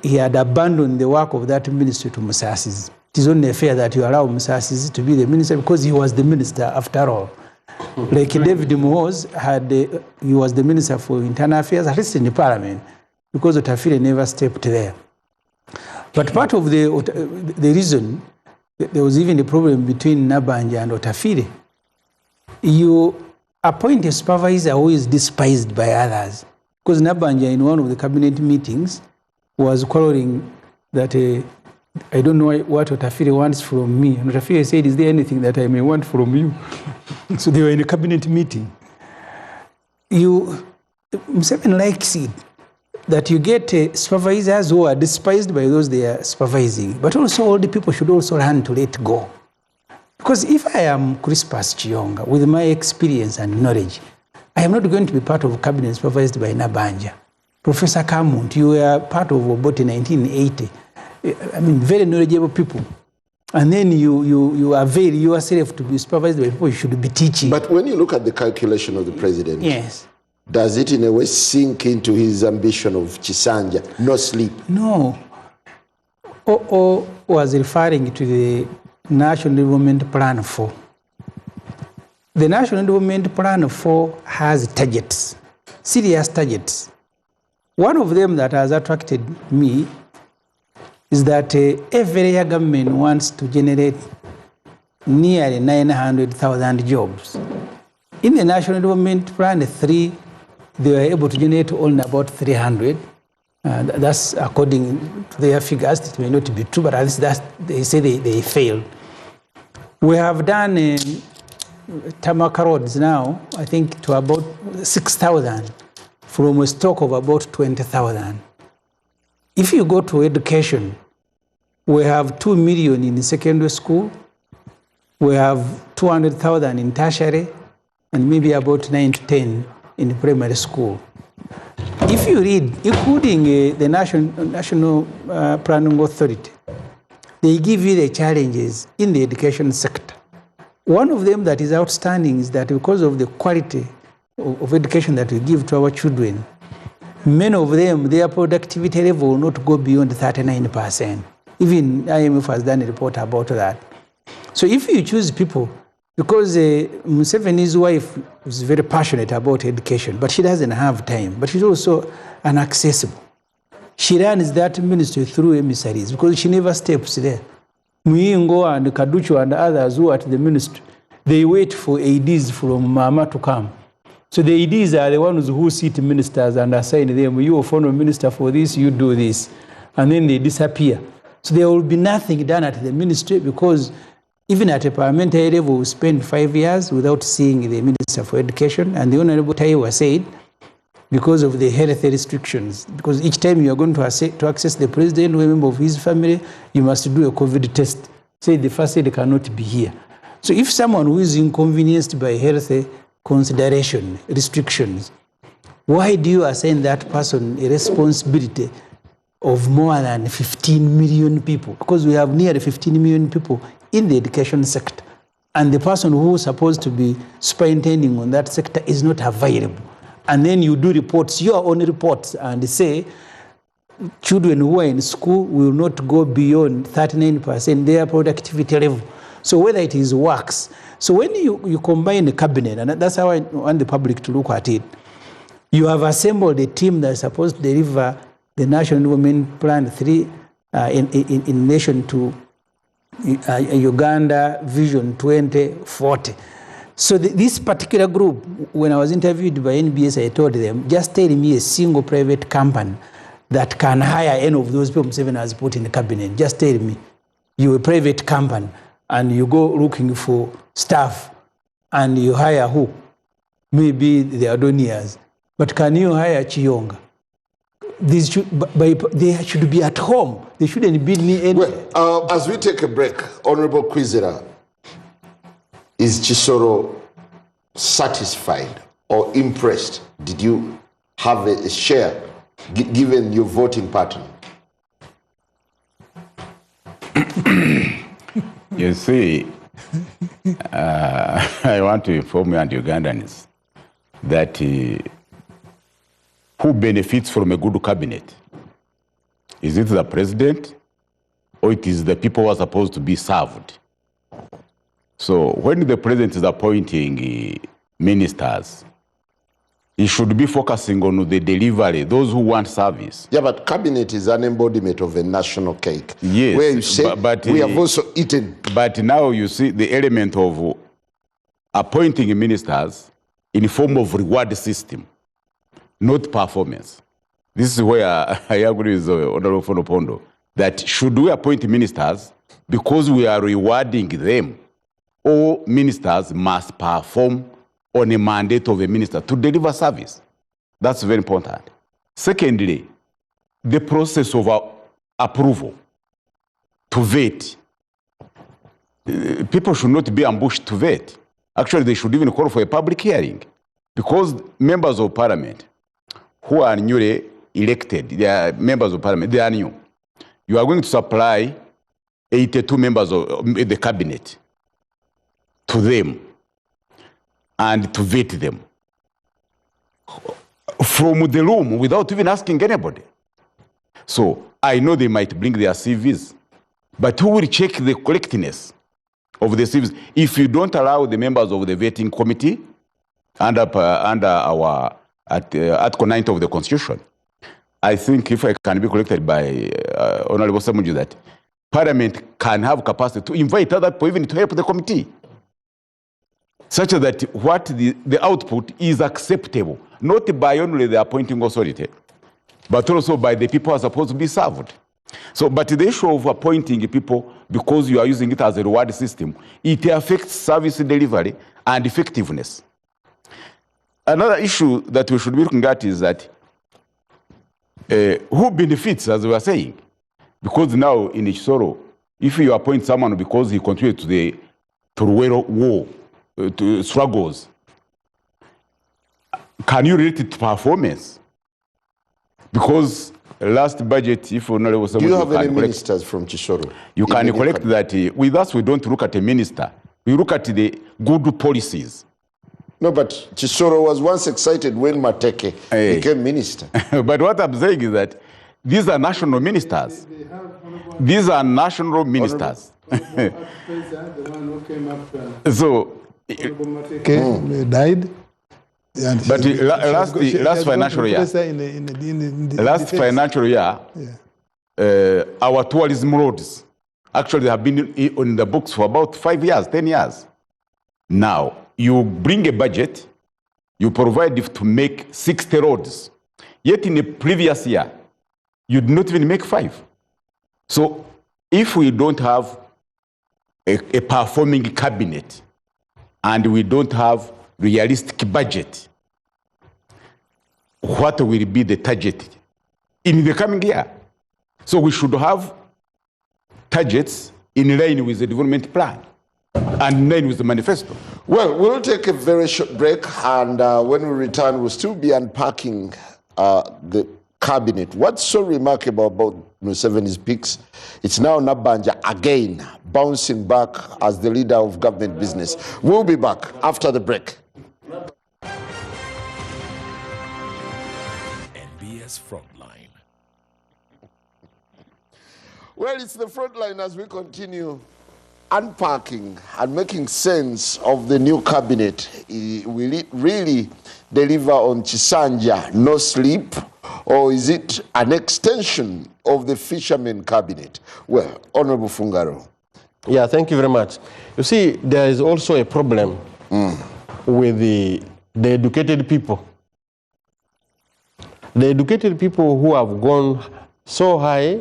he had abandoned the work of that ministry to Musasizi. It is only fair that you allow Musasizi to be the minister because he was the minister after all. Like David Muhoozi he was the minister for internal affairs, at least in the parliament, because Otafire never stepped there. But part of the reason, there was even a problem between Nabanja and Otafire. You appoint a supervisor who is despised by others. Because Nabanja, in one of the cabinet meetings, was quarreling that I don't know what Otafire wants from me. And Otafire said, is there anything that I may want from you? So they were in a cabinet meeting. Museveni likes it, that you get supervisors who are despised by those they are supervising. But also all the people should also learn to let go. Because if I am Crispus Chionga, with my experience and knowledge, I am not going to be part of a cabinet supervised by Nabanja. Professor Kamunt, you were part of Obote in 1980. I mean, very knowledgeable people. And then you avail yourself to be supervised by people you should be teaching. But when you look at the calculation of the president, yes, does it in a way sink into his ambition of Chisanja, no sleep? No. O was referring to the National Development Plan 4. The National Development Plan 4 has targets, serious targets. One of them that has attracted me is that every year government wants to generate nearly 900,000 jobs. In the National Development Plan 3, they were able to generate only about 300. That's according to their figures. It may not be true, but at least they say they failed. We have done tarmac roads now, I think, to about 6,000 from a stock of about 20,000. If you go to education, we have 2 million in secondary school, we have 200,000 in tertiary, and maybe about 9 to 10 in primary school. If you read, including the National Planning Authority, they give you the challenges in the education sector. One of them that is outstanding is that because of the quality of education that we give to our children, many of them, their productivity level will not go beyond 39%. Even IMF has done a report about that. So if you choose people Because Museveni's wife is very passionate about education, but she doesn't have time. But she's also inaccessible. She runs that ministry through emissaries because she never steps there. Muyingo and Kaduchu and others who are at the ministry, they wait for ADs from Mama to come. So the ADs are the ones who sit ministers and assign them, you phone a minister for this, you do this. And then they disappear. So there will be nothing done at the ministry because even at a parliamentary level, we spend 5 years without seeing the Minister for Education. And the Honorable Taiwa said, because of the health restrictions, because each time you are going to access the president or a member of his family, you must do a COVID test. Say the first aid cannot be here. So if someone who is inconvenienced by health consideration, restrictions, why do you assign that person a responsibility of more than 15 million people? Because we have nearly 15 million people in the education sector. And the person who is supposed to be superintending on that sector is not available. And then you do reports, your own reports, and say children who are in school will not go beyond 39% their productivity level. So whether it is works. So when you combine the cabinet, and that's how I want the public to look at it, you have assembled a team that is supposed to deliver the National Development Plan 3 in relation to Uganda Vision 2040. So this particular group, when I was interviewed by NBS, I told them, just tell me a single private company that can hire any of those people Museveni has put in the cabinet. Just tell me, you're a private company and you go looking for staff and you hire who? Maybe the Adonias. But can you hire Chiyonga? They should be at home. They shouldn't be any. Well, as we take a break, Honorable Kwizera, is Chisoro satisfied or impressed? Did you have a share given your voting pattern? You see, I want to inform you and Ugandans that who benefits from a good cabinet? Is it the president or it is the people who are supposed to be served? So when the president is appointing ministers, he should be focusing on the delivery, those who want service. Yeah, but cabinet is an embodiment of a national cake. Yes, where you say but we have also eaten. But now you see the element of appointing ministers in the form of reward system, not performance. This is where I agree with Honorable Fonopondo, that should we appoint ministers because we are rewarding them, all ministers must perform on a mandate of a minister to deliver service. That's very important. Secondly, the process of approval to vet. People should not be ambushed to vet. Actually, they should even call for a public hearing because members of parliament who are newly elected, they are members of parliament, they are new. You are going to supply 82 members of the cabinet to them and to vet them from the room without even asking anybody. So I know they might bring their CVs, but who will check the correctness of the CVs if you don't allow the members of the vetting committee under our Article 9 of the Constitution? I think, if I can be corrected by Honorable Ssemujju, that Parliament can have capacity to invite other people even to help the committee, such that what the output is acceptable, not by only the appointing authority, but also by the people who are supposed to be served. So, but the issue of appointing people because you are using it as a reward system, it affects service delivery and effectiveness. Another issue that we should be looking at is that who benefits, as we were saying? Because now in Chisoro, if you appoint someone because he contributed to the Ruwero war, to struggles, can you relate it to performance? Because last budget, if Honorable Ssemujju, do you have any ministers from Chisoro? You can correct that. With us, we don't look at a minister. We look at the good policies. No, but Chisoro was once excited when Mateke became minister. But what I'm saying is that these are national ministers. These are national ministers. So died. And But last financial year, our tourism roads actually have been on the books for about 5 years, 10 years. Now, you bring a budget, you provide it to make 60 roads. Yet in the previous year, you did not even make 5. So if we don't have a performing cabinet and we don't have realistic budget, what will be the target in the coming year? So we should have targets in line with the development plan and in line with the manifesto. Well, we'll take a very short break, and when we return, we'll still be unpacking the cabinet. What's so remarkable about Museveni's picks? It's now Nabanja again, bouncing back as the leader of government business. We'll be back after the break. NBS Frontline. Well, it's the Frontline as we continue unpacking and making sense of the new cabinet. Will it really deliver on Chisanja, no sleep, or is it an extension of the fishermen cabinet? Well, Honorable Fungaro. Yeah, thank you very much. You see, there is also a problem with the educated people. The educated people who have gone so high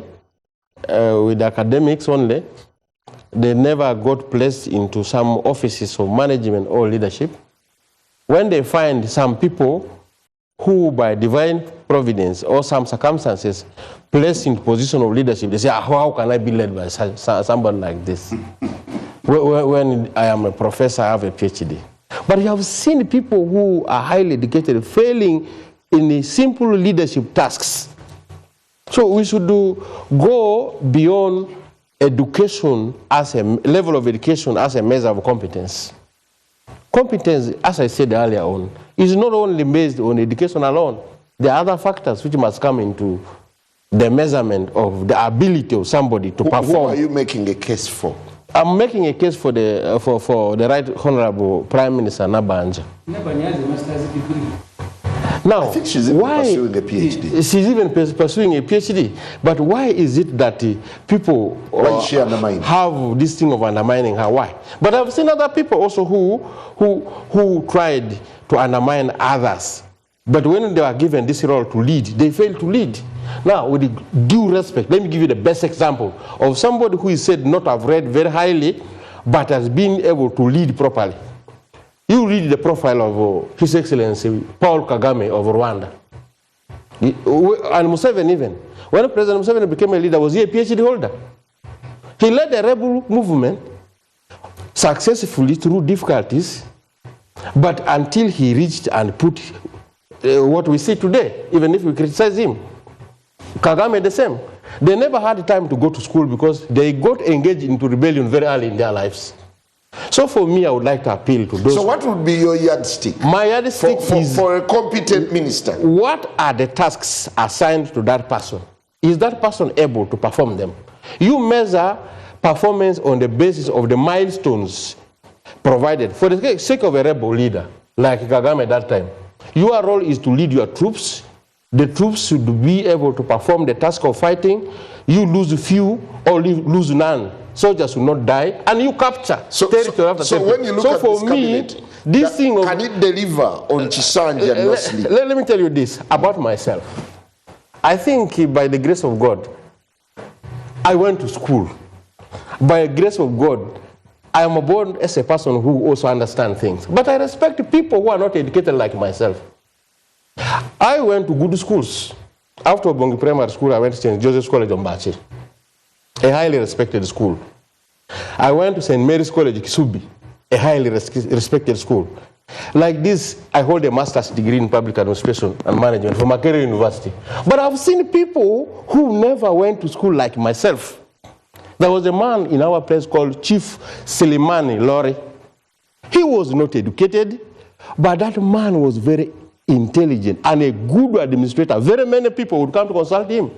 with academics only, they never got placed into some offices of management or leadership. When they find some people who by divine providence or some circumstances placed in position of leadership, they say, how can I be led by somebody like this? When I am a professor, I have a PhD. But you have seen people who are highly educated failing in simple leadership tasks. So we should go beyond education as a level of education as a measure of competence. Competence, as I said earlier on, is not only based on education alone. There are other factors which must come into the measurement of the ability of somebody to perform. Who are you making a case for? I'm making a case for the Right Honorable Prime Minister Nabanja. Nabanja has a master's degree. Now, I think she's even pursuing a PhD. She's even pursuing a PhD. But why is it that people have this thing of undermining her? Why? But I've seen other people also who tried to undermine others. But when they were given this role to lead, they failed to lead. Now, with due respect, let me give you the best example of somebody who is said not to have read very highly, but has been able to lead properly. You read the profile of His Excellency Paul Kagame of Rwanda. And Museveni even. When President Museveni became a leader, was he a PhD holder? He led a rebel movement successfully through difficulties, but until he reached and put what we see today, even if we criticize him. Kagame the same. They never had time to go to school because they got engaged into rebellion very early in their lives. So for me, I would like to appeal to those. So what would be your yardstick? My yardstick is for a competent minister. What are the tasks assigned to that person? Is that person able to perform them? You measure performance on the basis of the milestones provided. For the sake of a rebel leader, like Kagame at that time, your role is to lead your troops. The troops should be able to perform the task of fighting. You lose few or lose none. Soldiers will not die, and you capture territory after territory. So when you look at this cabinet, this thing of, can it deliver on Chisanja and Mostly? Let me tell you this about myself. I think by the grace of God, I went to school. By the grace of God, I am born as a person who also understands things. But I respect people who are not educated like myself. I went to good schools. After Bongi Primary School, I went to St. Joseph's College Mbachi, a highly respected school. I went to St. Mary's College Kisubi, a highly respected school. Like this, I hold a master's degree in public administration and management from Makerere University. But I've seen people who never went to school like myself. There was a man in our place called Chief Selimani Lori. He was not educated, but that man was very intelligent and a good administrator. Very many people would come to consult him,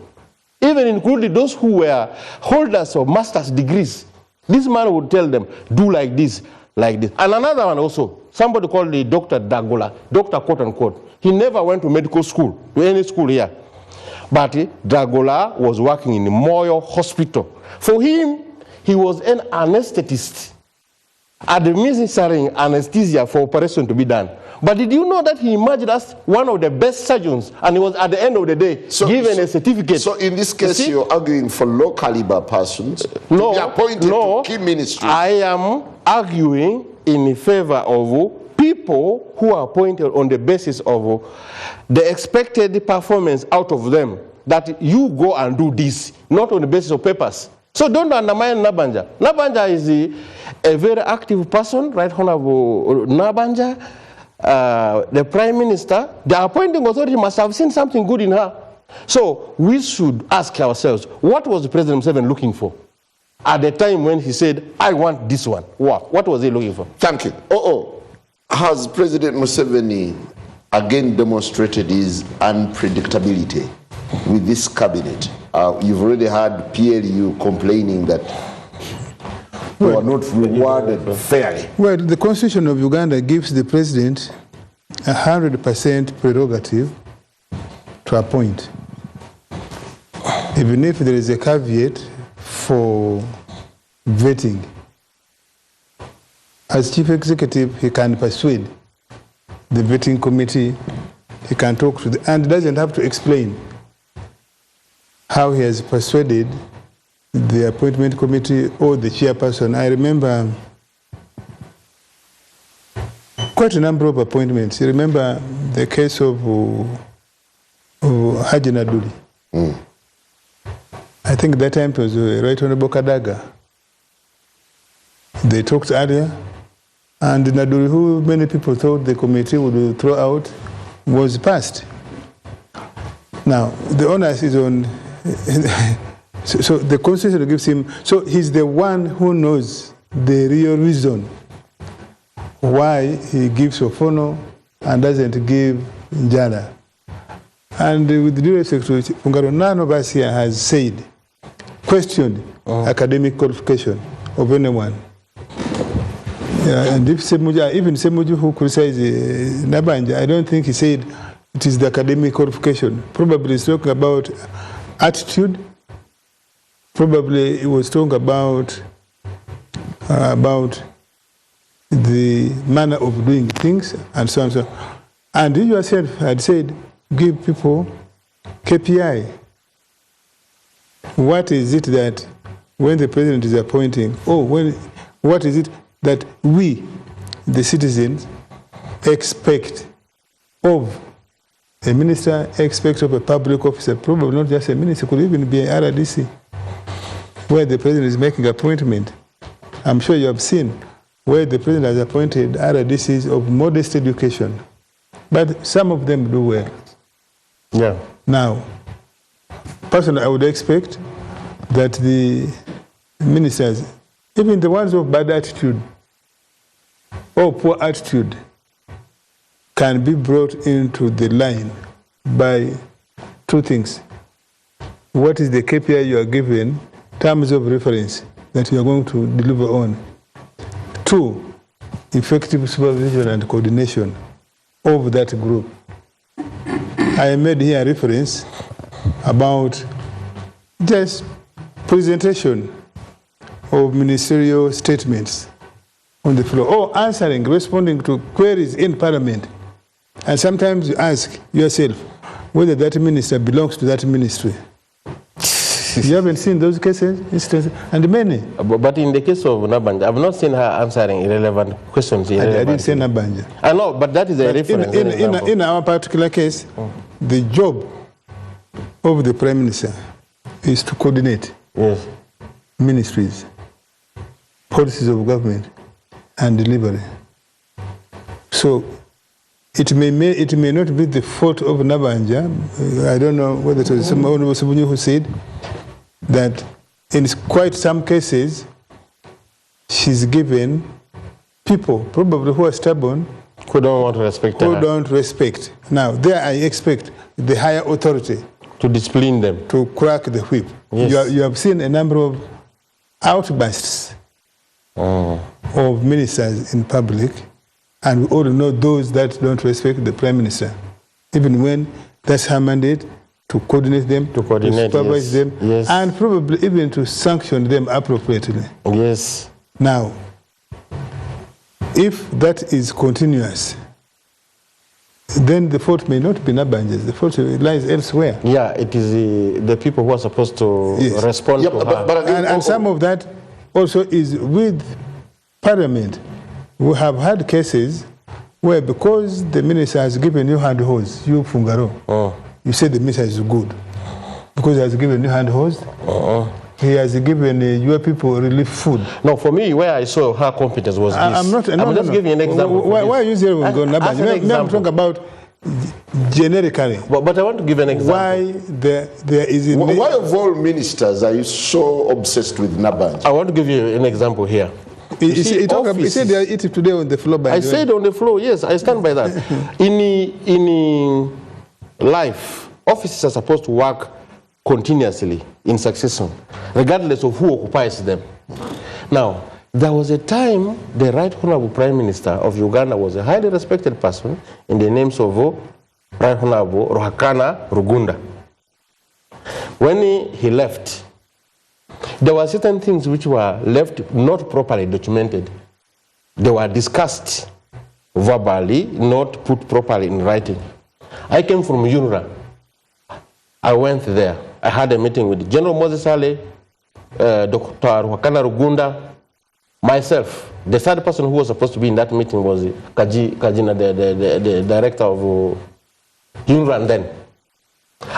even including those who were holders of master's degrees. This man would tell them, do like this, like this. And another one also, somebody called the Dr. Dagola, doctor quote unquote. He never went to medical school, to any school here. But Dagola was working in the Moyo Hospital. For him, he was an anesthetist, administering anesthesia for operation to be done. But did you know that he emerged as one of the best surgeons, and he was at the end of the day given a certificate? So in this case, you're arguing for low caliber persons to be appointed to key ministries. I am arguing in favor of people who are appointed on the basis of the expected performance out of them, that you go and do this, not on the basis of papers. So don't undermine Nabanja. Nabanja is a very active person, Right Honorable Nabanja. The Prime Minister, the appointing authority must have seen something good in her. So we should ask ourselves, what was President Museveni looking for at the time when he said, I want this one? What was he looking for? Thank you. Has President Museveni again demonstrated his unpredictability with this cabinet? You've already had PLU complaining that they are not rewarded fairly. Well, the Constitution of Uganda gives the president 100% prerogative to appoint. Even if there is a caveat for vetting. As chief executive, he can persuade the vetting committee, he can talk to and doesn't have to explain how he has persuaded the appointment committee or the chairperson. I remember quite a number of appointments. You remember the case of Haji Naduli. I think that time it was Right Honorable Kadaga. They talked earlier, and Naduli, who many people thought the committee would throw out, was passed. Now, the onus is on... So the Constitution gives him, so he's the one who knows the real reason why he gives Ofono and doesn't give Njala. And with due respect to Ungaro, none of us here has said, questioned academic qualification of anyone. And if Ssemujju, even Ssemujju who criticized Nabanja, I don't think he said it is the academic qualification. Probably he's talking about attitude. Probably he was talking about the manner of doing things and so on and so on. And you yourself had said, give people KPI. What is it that when the president is appointing, what is it that we, the citizens, expect of a minister, expect of a public officer, probably not just a minister, could even be an RDC, where the president is making appointment. I'm sure you have seen where the president has appointed RDCs of modest education, but some of them do well. Yeah. Now, personally, I would expect that the ministers, even the ones of bad attitude or poor attitude, can be brought into the line by two things. What is the KPI you are given, terms of reference that you are going to deliver on? Two, effective supervision and coordination of that group. I made here a reference about just presentation of ministerial statements on the floor, or answering, responding to queries in Parliament. And sometimes you ask yourself whether that minister belongs to that ministry. You haven't seen those cases, instances, and many. But in the case of Nabanja, I've not seen her answering irrelevant questions. I didn't say Nabanja. I know, but that is a reference. In our particular case, the job of the Prime Minister is to coordinate ministries, policies of government, and delivery. So it may not be the fault of Nabanja. I don't know whether it was Hon Ssemujju who said that in quite some cases she's given people probably who are stubborn, who don't want to respect her. Who don't respect. Now there I expect the higher authority to discipline them, to crack the whip. Yes. You have seen a number of outbursts of ministers in public, and we all know those that don't respect the Prime Minister, even when that's her mandate, to coordinate them, to supervise them, and probably even to sanction them appropriately. Yes. Now, if that is continuous, then the fault may not be Nabanja's. The fault lies elsewhere. Yeah, it is the people who are supposed to respond to her. But and some of that also is with Parliament. We have had cases where, because the minister has given you hand hose, you Fungaro, you say the minister is good. Because he has given you hand hose, he has given your people relief food. No, for me, where I saw her competence was this. I'm just giving an example. Why are you saying I'm talking about generically. But I want to give an example. Why there is... Why of all ministers are you so obsessed with Nabanja? I want to give you an example here. He said they are eating today on the floor. I said on the floor, yes, I stand by that. in life, offices are supposed to work continuously in succession, regardless of who occupies them. Now, there was a time the Right Honorable Prime Minister of Uganda was a highly respected person in the names of Right Honorable Ruhakana Rugunda. When he left, there were certain things which were left not properly documented. They were discussed verbally, not put properly in writing. I came from UNRA. I went there. I had a meeting with General Moses Ale, Dr. Ruhakana Rugunda, myself. The third person who was supposed to be in that meeting was Kajina, the director of UNRA then.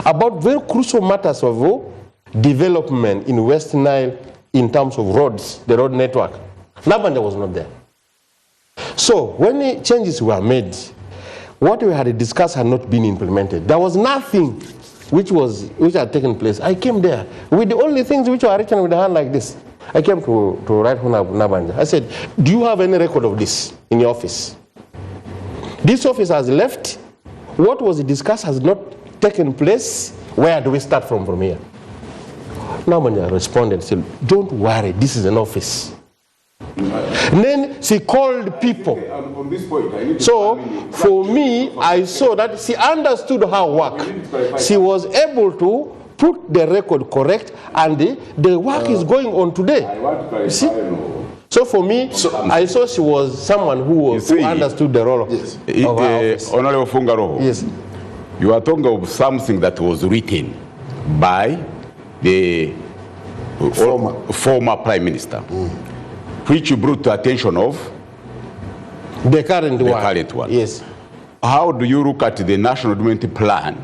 About very crucial matters of development in West Nile in terms of roads, the road network. Nabanja was not there. So when changes were made, what we had discussed had not been implemented. There was nothing which had taken place. I came there with the only things which were written with the hand like this. I came to Right Honorable Nabanja. I said, do you have any record of this in your office? This office has left. What was discussed has not taken place. Where do we start from here? Nabanja responded, said, don't worry, this is an office. Then she called people. On this point, so for me, I saw that she understood her work. She was able to put the record correct, and the work is going on today. I want to clarify. See? So for me, I saw she was someone who understood the role of her office. Honorable Fungaroho, yes. You are talking of something that was written by the former Prime Minister, which you brought to attention of the current one. Yes. How do you look at the National Development Plan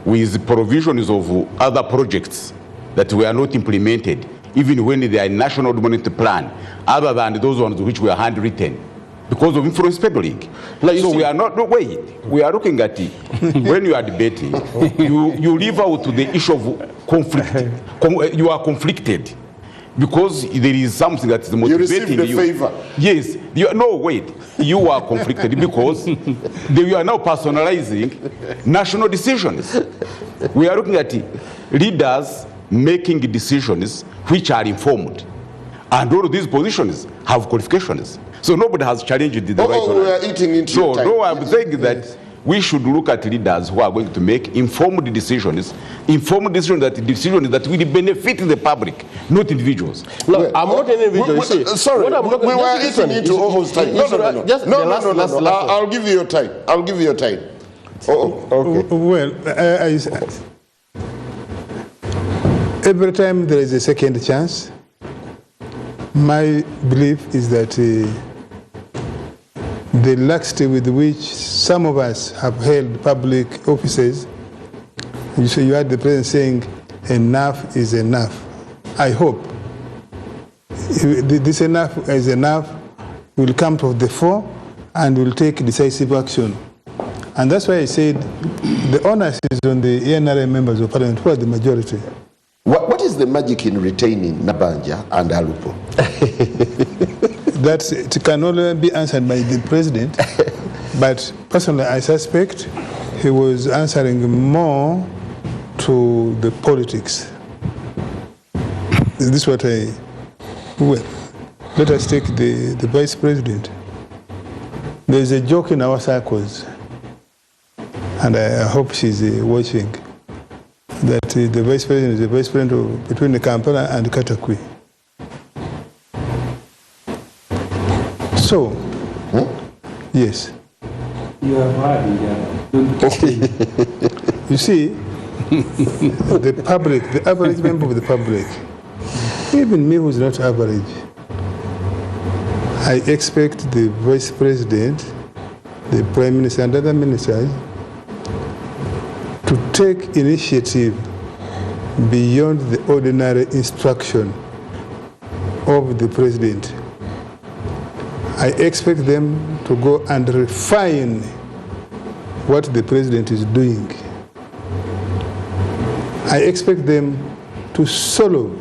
with provisions of other projects that were not implemented, even when they are in National Development Plan, other than those ones which were handwritten, because of influence peddling? So we are not, no, wait, we are looking at it. When you are debating, you leave out the issue of conflict. You are conflicted. Because there is something that is motivating you. You received the favor. Yes. No, wait. You are conflicted because you are now personalizing national decisions. We are looking at leaders making decisions which are informed. And all of these positions have qualifications. So nobody has challenged the right one. We are eating into your time. No, I'm saying that we should look at leaders who are going to make informed decisions that will benefit the public, not individuals. Look, I'm not an individual. Sorry, we were eating into Oho's time. No. I'll give you your time. I'll give you your time. Okay. Well, every time there is a second chance, my belief is that the laxity with which some of us have held public offices, you had the president saying, enough is enough. I hope this enough is enough will come to the fore and will take decisive action. And that's why I said the onus is on the ENRA members of parliament, who are the majority. What is the magic in retaining Nabanja and Alupo? That it can only be answered by the president, but personally I suspect he was answering more to the politics. Is this what I... Well, Let us take the vice president. There's a joke in our circles, and I hope she's watching, that the vice president is the vice president between the Kampala and Katakwi. So, yes. You have heard. You see, the public, the average member of the public, even me who's not average, I expect the vice president, the prime minister and other ministers to take initiative beyond the ordinary instruction of the president. I expect them to go and refine what the president is doing. I expect them to solve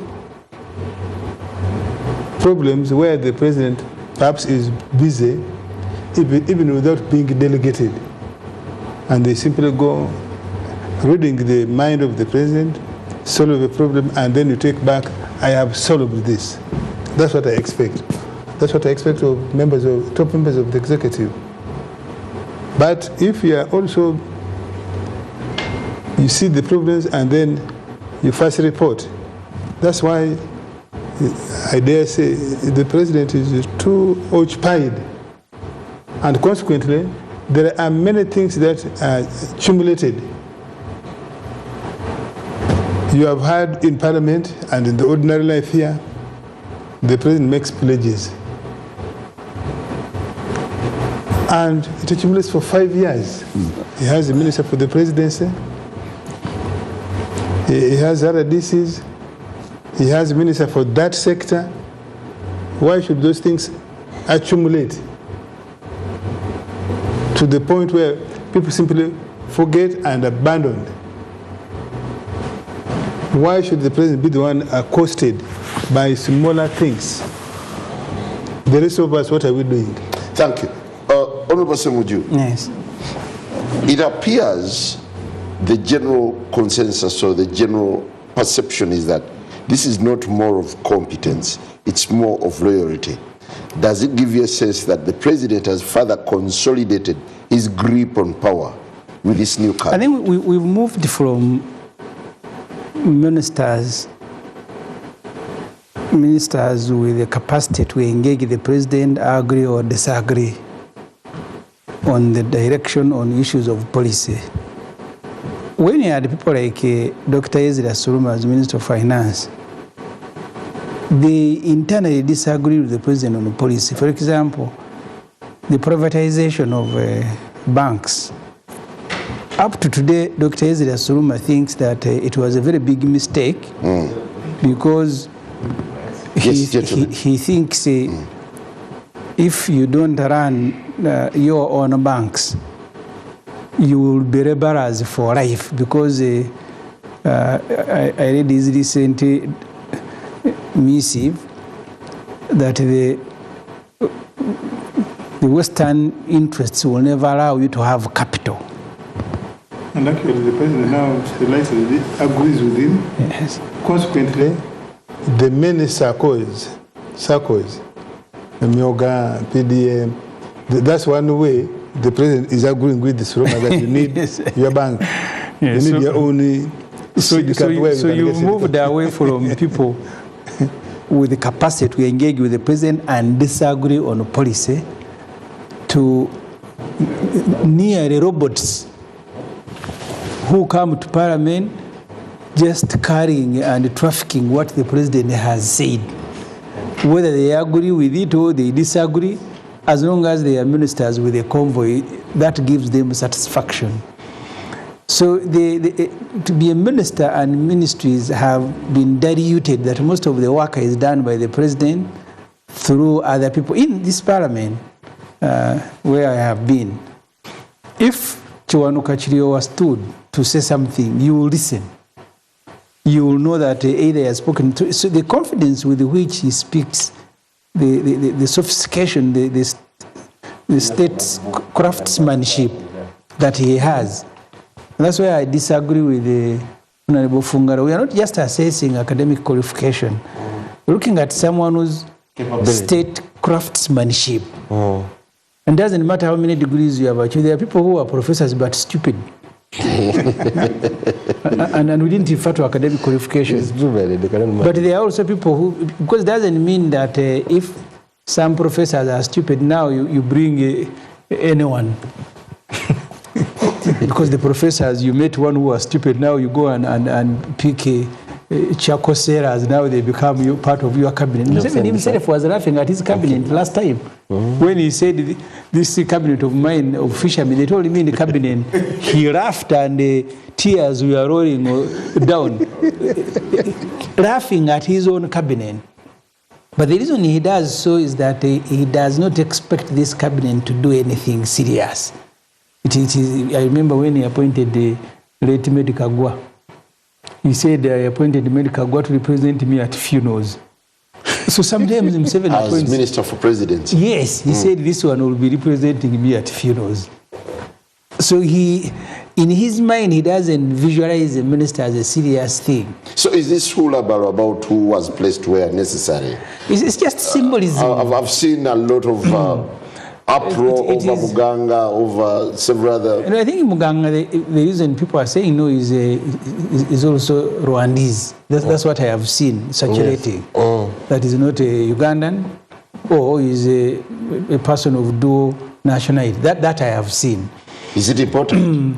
problems where the president perhaps is busy, even without being delegated. And they simply go reading the mind of the president, solve a problem, and then you take back, I have solved this. That's what I expect. That's what I expect of top members of the executive. But if you are also, you see the problems and then you first report. That's why I dare say the president is too occupied. And consequently, there are many things that are accumulated. You have heard in Parliament and in the ordinary life here, the president makes pledges. And it accumulates for 5 years. He has a minister for the presidency. He has other DCs. He has a minister for that sector. Why should those things accumulate to the point where people simply forget and abandon? Why should the president be the one accosted by smaller things? The rest of us, what are we doing? Thank you. Honorable Ssemujju. Yes. It appears the general consensus or the general perception is that this is not more of competence, it's more of loyalty. Does it give you a sense that the president has further consolidated his grip on power with this new cabinet? I think we've moved from ministers with the capacity to engage the president, agree or disagree on the direction on issues of policy. When you had people like Dr. Ezra Suruma as Minister of Finance, they internally disagree with the president on the policy. For example, the privatization of banks. Up to today, Dr. Ezra Suruma thinks that it was a very big mistake because he thinks if you don't run your own banks, you will be rebels for life, because I read his recent missive that the Western interests will never allow you to have capital. And actually the president now slightly agrees with him. Yes. Consequently, the many circles, the Myoga, PDM, that's one way the president is agreeing with the Suruma that you need your bank. Yes. You need your own. So you moved away from people with the capacity to engage with the president and disagree on policy to nearly robots who come to Parliament just carrying and trafficking what the president has said. Whether they agree with it or they disagree, as long as they are ministers with a convoy, that gives them satisfaction. So to be a minister and ministries have been diluted, that most of the work is done by the president through other people. In this Parliament, where I have been, if Chiwanuka Chiriowa stood to say something, you will listen. You will know that either he has spoken to. So the confidence with which he speaks, the sophistication, the state's craftsmanship that he has. And that's why I disagree with the Honorable Fungara. We are not just assessing academic qualification. We're looking at someone who's state craftsmanship. And doesn't matter how many degrees you have achieved. There are people who are professors but stupid. and we didn't refer to academic qualifications. But there are also people who, because it doesn't mean that if some professors are stupid, now you bring anyone. Because the professors, you met one who was stupid, now you go and pick charcoal sellers, now they become part of your cabinet. Museveni himself was laughing at his cabinet last time. When he said, this cabinet of mine, of fishermen, they told him in the cabinet, he laughed and tears were rolling down, laughing at his own cabinet. But the reason he does so is that he does not expect this cabinet to do anything serious. It is, I remember when he appointed the late Medi Kagwa, he said, I appointed Medi Kagwa to represent me at funerals. So sometimes Museveni appoints... As Minister for Presidency. Yes, he said this one will be representing me at funerals. So he, in his mind, he doesn't visualize the minister as a serious thing. So is this hula-baro about who was placed where necessary? It's just symbolism. I've seen a lot of uproar over Muganga, over several other... And I think Muganga, the reason people are saying no is also Rwandese. That's what I have seen circulating. Yes. That is not a Ugandan or is a person of dual nationality. That I have seen. Is it important?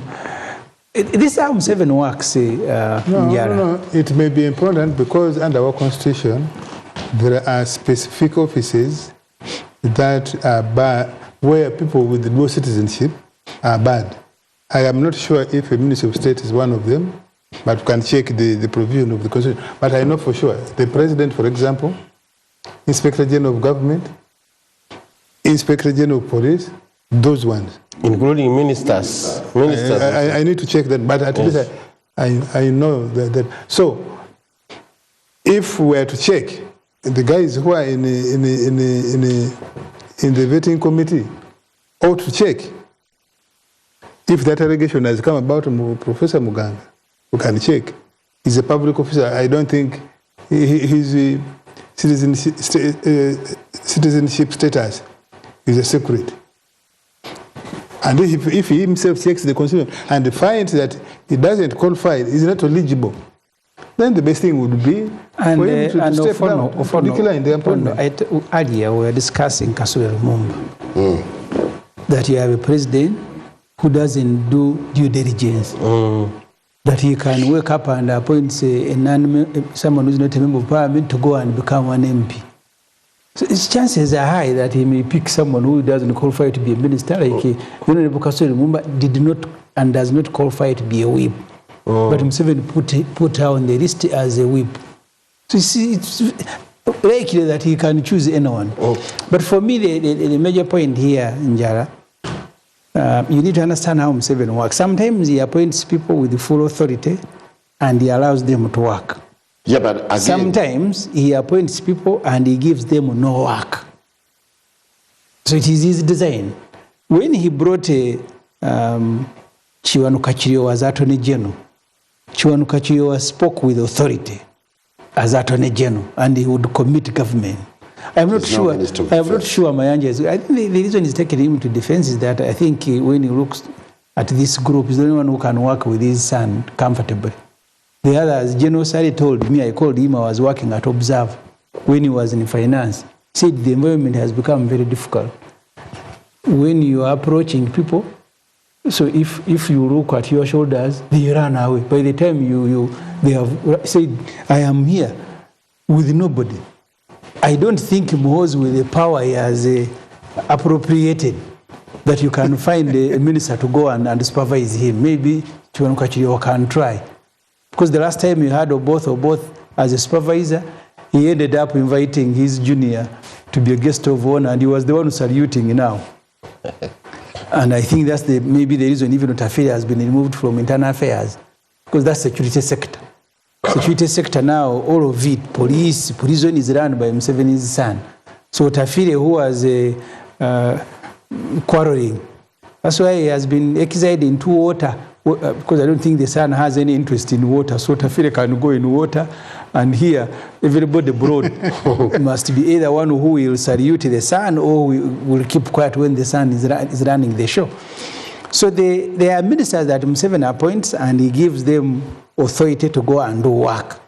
This is how Museveni works. No, it may be important because under our constitution, there are specific offices that are bad, where people with dual citizenship are bad. I am not sure if a Minister of State is one of them, but we can check the provision of the constitution. But I know for sure, the President, for example, Inspector General of Government, Inspector General of Police, those ones. Including ministers. I need to check that, but at least I know that. So, if we were to check, the guys who are in the vetting committee ought to check if that allegation has come about Professor Muganga. We can check. He's a public officer. I don't think his citizenship status is a secret. And if he himself checks the constitution and finds that he doesn't qualify, he's not eligible, then the best thing would be for him to step down, to decline the appointment. Earlier we were discussing Kasule Lumumba, that you have a president who doesn't do due diligence, that he can wake up and appoint someone who's not a member of parliament to go and become an MP. So his chances are high that he may pick someone who doesn't qualify to be a minister, like Honorable Kasule Lumumba did not and does not qualify to be a whip. But Museveni put her on the list as a whip. So you see, it's likely that he can choose anyone. But for me, the major point here, Njara, you need to understand how Museveni works. Sometimes he appoints people with the full authority and he allows them to work. Yeah, but again, sometimes he appoints people and he gives them no work. So it is his design. When he brought Chiwanuka Chiryowa as Attorney General, Chiwanuka Chiryowa spoke with authority as Attorney General, and he would commit government. I'm not sure Mayanja is. I think the reason he's taking him to defense is that I think when he looks at this group, he's the only one who can work with his son comfortably. The others, General Sari told me, I called him, I was working at Observe when he was in finance. He said the environment has become very difficult. When you are approaching people, so if you look at your shoulders, they run away. By the time they have said, I am here with nobody. I don't think Mohoz with the power he has appropriated that you can find a minister to go and supervise him. Maybe Chiwanuka Chiryowa can try. Because the last time you had both as a supervisor, he ended up inviting his junior to be a guest of honor, and he was the one saluting now. And I think that's maybe the reason even Otafire has been removed from internal affairs, because that's security sector. Security sector now, all of it, prison is run by Museveni's son. So Otafire, who was quarreling, that's why he has been exiled into water because I don't think the son has any interest in water, so Tafile can go in water, and here everybody abroad must be either one who will salute the son or will keep quiet when the son is running the show. So there are ministers that Museveni appoints, and he gives them authority to go and do work.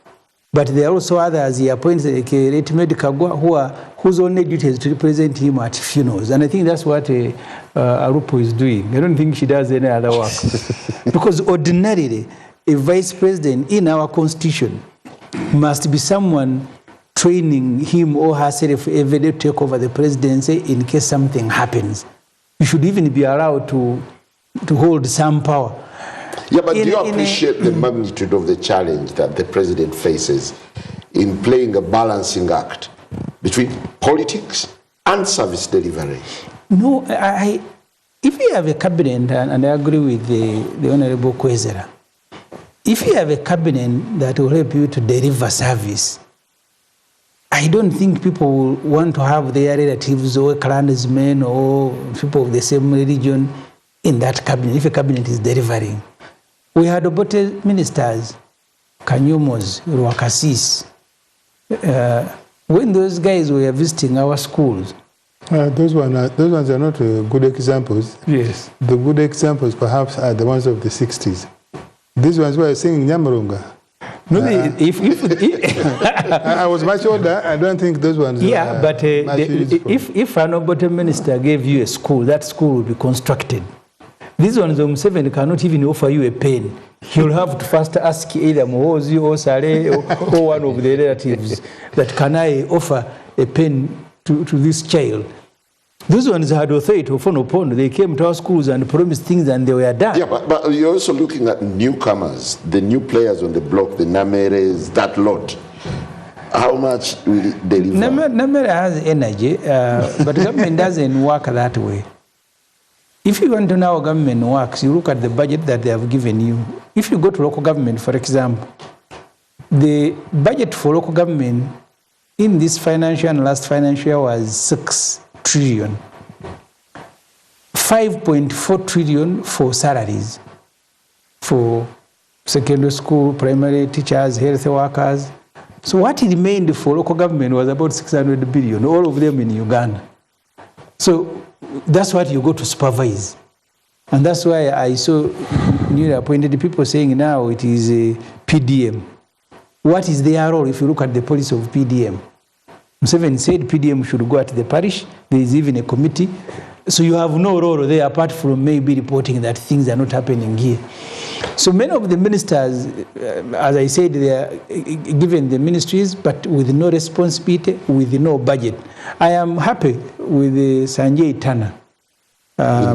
But there are also others he appoints, like Retimedi Kagwa, whose only duty is to represent him at funerals. And I think that's what Arupo is doing. I don't think she does any other work. Because ordinarily, a vice president in our constitution must be someone training him or herself every day to take over the presidency in case something happens. You should even be allowed to hold some power. Yeah, but do you appreciate the magnitude of the challenge that the president faces in playing a balancing act between politics and service delivery? No, if you have a cabinet, and I agree with the Honorable Kwezera, if you have a cabinet that will help you to deliver service, I don't think people will want to have their relatives or clansmen or people of the same religion in that cabinet, if a cabinet is delivering. We had aborted ministers, Kanyomos, Rwakasis, when those guys were visiting our schools. Those ones are not good examples. Yes. The good examples perhaps are the ones of the 60s. These ones were singing Nyamurunga. No, I was much older. I don't think those ones. Yeah, but if an aborted minister gave you a school, that school will be constructed. These ones of Museveni cannot even offer you a pen. You'll have to first ask either Mohozi or Sare or one of the relatives that can I offer a pen to this child. Those ones had authority to phone upon. They came to our schools and promised things and they were done. Yeah, but you're also looking at newcomers, the new players on the block, the Nameres, that lot. How much will it deliver? Namere has energy, but government doesn't work that way. If you want to know how government works, you look at the budget that they have given you. If you go to local government, for example, the budget for local government in this financial and last financial year was 6 trillion. 5.4 trillion for salaries, for secondary school, primary teachers, health workers. So what remained for local government was about 600 billion, all of them in Uganda. So that's what you go to supervise. And that's why I saw newly appointed people saying now it is a PDM. What is their role if you look at the policy of PDM? Museveni said PDM should go at the parish. There is even a committee. So you have no role there apart from maybe reporting that things are not happening here. So many of the ministers, as I said, they are given the ministries, but with no responsibility, with no budget. I am happy with Sanjay Tana.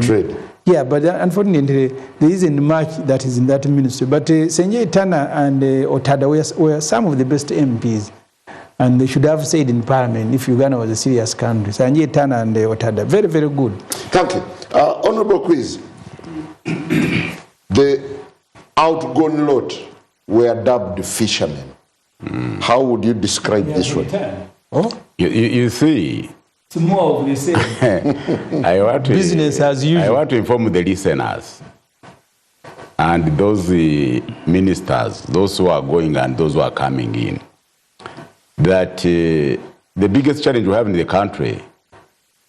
Trade. Yeah, but unfortunately, there isn't much that is in that ministry. But Sanjay Tana and Otada were some of the best MPs. And they should have said in Parliament if Uganda was a serious country. Sanjay Tana and Otada, very, very good. Thank you. Honorable Quiz, the outgone lot were dubbed fishermen. How would you describe this one? Oh? You see, it's more of the same. Business as usual. I want to inform the listeners and those ministers, those who are going and those who are coming in, that the biggest challenge we have in the country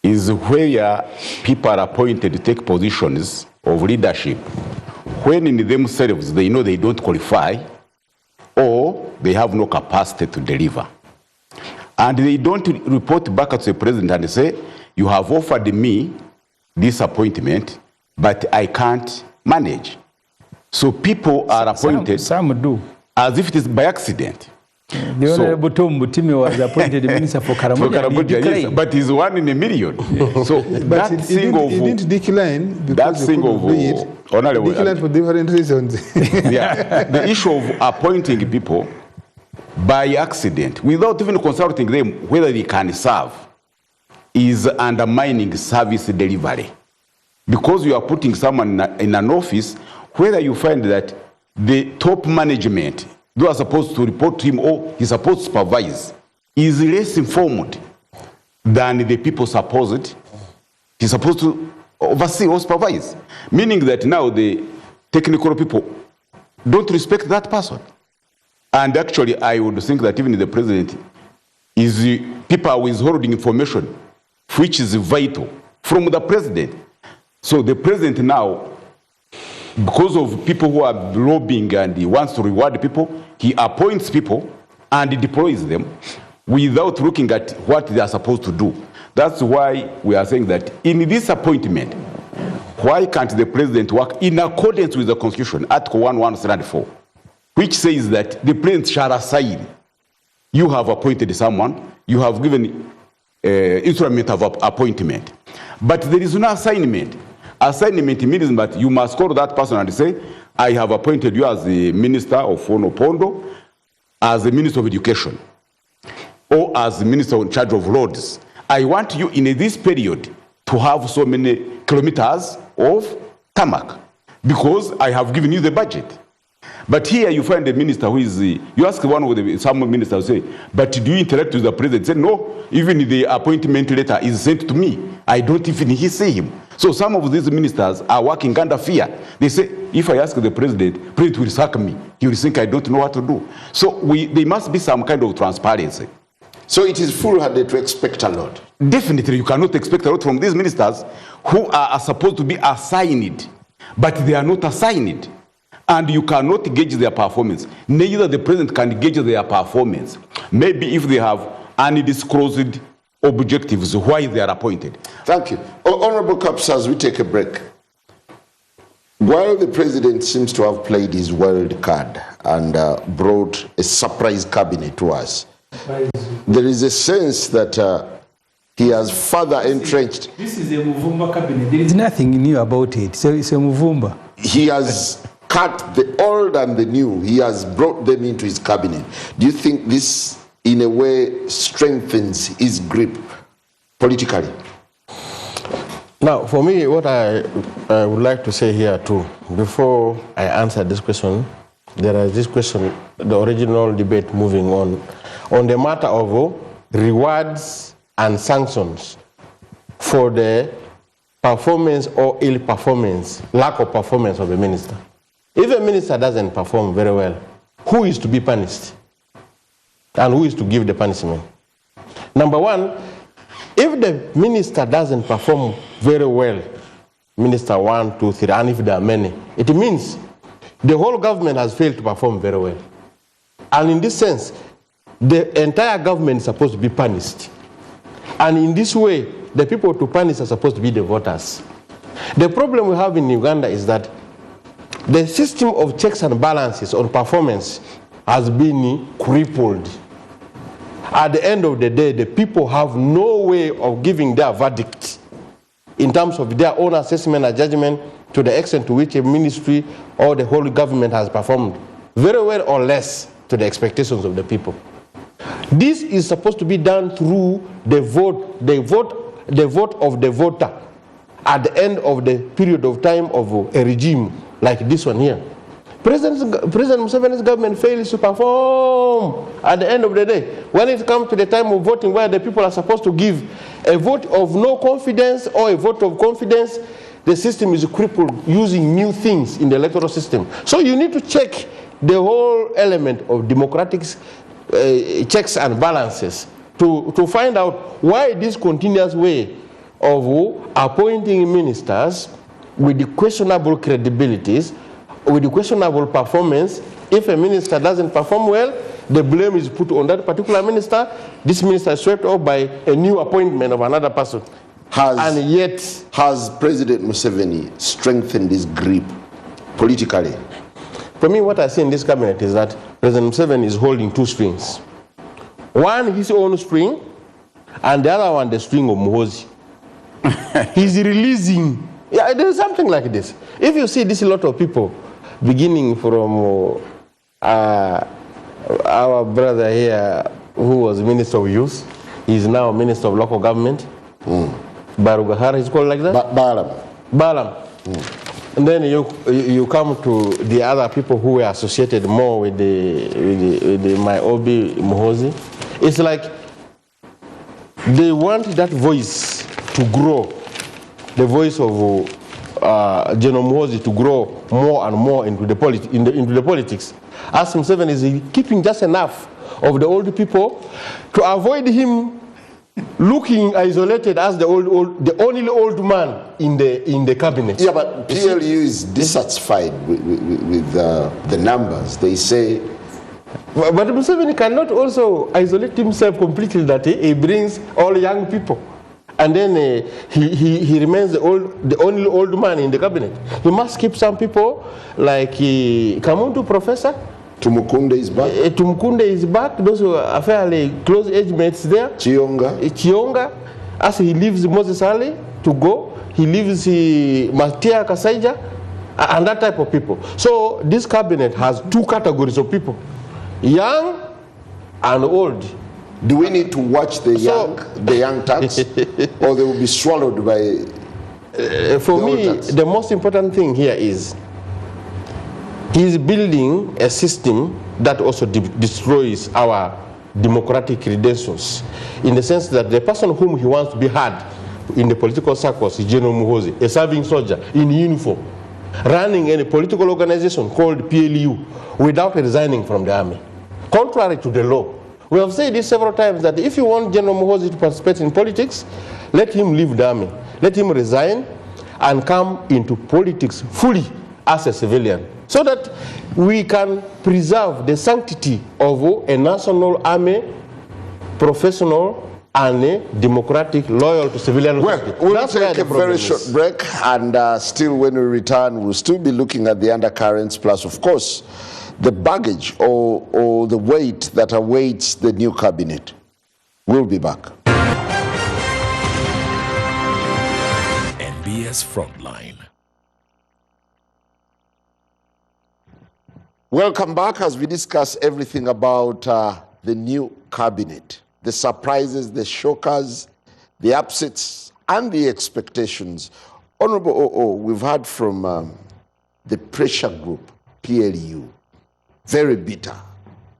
is where people are appointed to take positions of leadership when in themselves they know they don't qualify or they have no capacity to deliver. And they don't report back to the president and say, you have offered me this appointment, but I can't manage. So people are appointed some do. As if it is by accident. The Honorable Tom Butimi was appointed Minister for Karamoja. Yes, but he's 1 in a million. So but that thing of... He didn't decline because that thing of... He declined for different reasons. Yeah, the issue of appointing people by accident, without even consulting them whether they can serve, is undermining service delivery. Because you are putting someone in an office, whether you find that the top management, they are supposed to report to him or he's supposed to supervise, is less informed than the people supposed. He's supposed to oversee or supervise. Meaning that now the technical people don't respect that person. And actually, I would think that even the president people are withholding information which is vital from the president. So the president now, because of people who are lobbying and he wants to reward people, he appoints people and he deploys them without looking at what they are supposed to do. That's why we are saying that in this appointment, why can't the president work in accordance with the Constitution, Article 1174, which says that the president shall assign. You have appointed someone, you have given instrument of appointment. But there is no assignment. Assignment means that you must call that person and say, I have appointed you as the Minister of Opondo, as the Minister of Education, or as the Minister in charge of roads. I want you in this period to have so many kilometers of tarmac, because I have given you the budget. But here you find a minister who is, you ask one of some ministers say, but do you interact with the president? Say, no, even the appointment letter is sent to me. I don't even see him. So some of these ministers are working under fear. They say, if I ask the president will sack me. He will think I don't know what to do. So there must be some kind of transparency. So it is foolhardy to expect a lot. Definitely, you cannot expect a lot from these ministers who are supposed to be assigned, but they are not assigned. And you cannot gauge their performance. Neither the president can gauge their performance. Maybe if they have undisclosed objectives, why they are appointed. Thank you. Honorable Kaps, as we take a break, while the president seems to have played his wild card and brought a surprise cabinet to us, there is a sense that he has further entrenched. This is a Muvumba cabinet. There is nothing new about it. So it's a Muvumba. He has cut the old and the new. He has brought them into his cabinet. Do you think this, in a way, strengthens his grip politically? Now, for me, what I would like to say here too, before I answer this question, there is this question, the original debate moving on the matter of rewards and sanctions for the performance or ill performance, lack of performance of a minister. If a minister doesn't perform very well, who is to be punished? And who is to give the punishment? Number one, if the minister doesn't perform very well, minister 1, 2, 3, and if there are many, it means the whole government has failed to perform very well. And in this sense, the entire government is supposed to be punished. And in this way, the people to punish are supposed to be the voters. The problem we have in Uganda is that the system of checks and balances on performance has been crippled. At the end of the day, the people have no way of giving their verdict in terms of their own assessment and judgment to the extent to which a ministry or the whole government has performed very well or less to the expectations of the people. This is supposed to be done through the vote of the voter at the end of the period of time of a regime like this one here. President Museveni's government fails to perform at the end of the day. When it comes to the time of voting, where the people are supposed to give a vote of no confidence or a vote of confidence, the system is crippled using new things in the electoral system. So you need to check the whole element of democratic checks and balances to find out why this continuous way of appointing ministers with the questionable credibilities, with the questionable performance. If a minister doesn't perform well, the blame is put on that particular minister. This minister is swept off by a new appointment of another person. And yet, has President Museveni strengthened his grip politically? For me, what I see in this cabinet is that President Museveni is holding two strings. One, his own string, and the other one, the string of Muhoozi. He's releasing. Yeah, there's something like this. If you see this, a lot of people, beginning from our brother here, who was Minister of Youth, he's now Minister of Local Government. Barugahara, he's called like that? Balam. And then you come to the other people who were associated more with the Maiobi Muhoozi. It's like they want that voice to grow, the voice of General Muhoozi to grow more and more into the politics. As Museveni is keeping just enough of the old people to avoid him looking isolated as the only old man in the cabinet. Yeah, but PLU is dissatisfied with the numbers. They say. But Museveni cannot also isolate himself completely, that he brings all young people. And then he remains the only old man in the cabinet. He must keep some people like Kamuntu Professor. Tumukunde is back. Tumukunde is back. Those who are fairly close age mates there. Chionga. As he leaves Moses Ali to go, he leaves Matia Kasaija and that type of people. So this cabinet has two categories of people, young and old. Do we need to watch the young tax, or they will be swallowed by? For me, the most important thing here is he's building a system that also destroys our democratic credentials, in the sense that the person whom he wants to be heard in the political circles is General Muhoozi, a serving soldier in uniform, running a political organization called PLU without resigning from the army, contrary to the law. We have said this several times, that if you want General Muhoozi to participate in politics, let him leave the army, let him resign and come into politics fully as a civilian, so that we can preserve the sanctity of a national army, professional and a democratic, loyal to civilian. Well, we'll take a very short break, and still when we return, we'll still be looking at the undercurrents, plus, of course, the baggage or the weight that awaits the new cabinet. We'll be back. NBS Frontline. Welcome back as we discuss everything about the new cabinet, the surprises, the shockers, the upsets, and the expectations. Honorable OO, we've heard from the pressure group, PLU, very bitter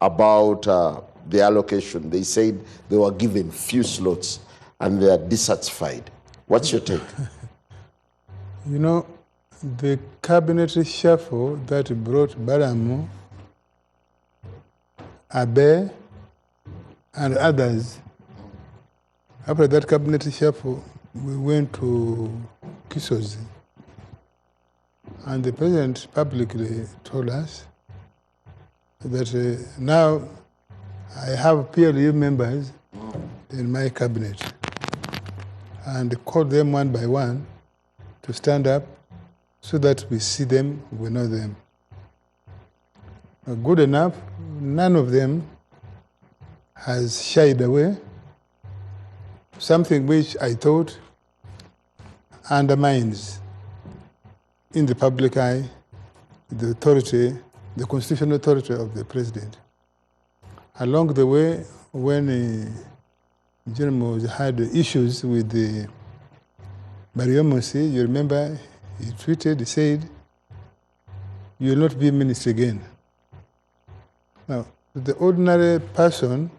about the allocation. They said they were given few slots and they are dissatisfied. What's your take? You know, the cabinet shuffle that brought Baramu, Abe, and others, after that cabinet shuffle, we went to Kisozi. And the president publicly told us that now I have PLU members in my cabinet, and called them one by one to stand up so that we see them, we know them. Good enough, none of them has shied away, something which I thought undermines in the public eye the authority, the constitutional authority of the president. Along the way, when General had issues with the Bariomosi, you remember, he tweeted, he said, "You will not be a minister again." Now, the ordinary person,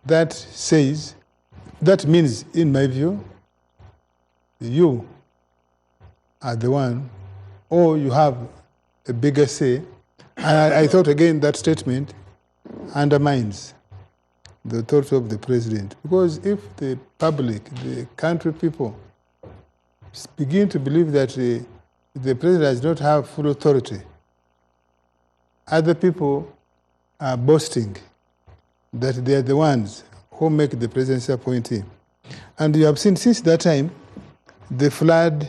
that says, that means, in my view, you are the one, or you have a bigger say. And I thought, again, that statement undermines the authority of the president. Because if the public, the country people, begin to believe that the president does not have full authority, other people are boasting that they are the ones who make the presidency appointee. And you have seen since that time, the flood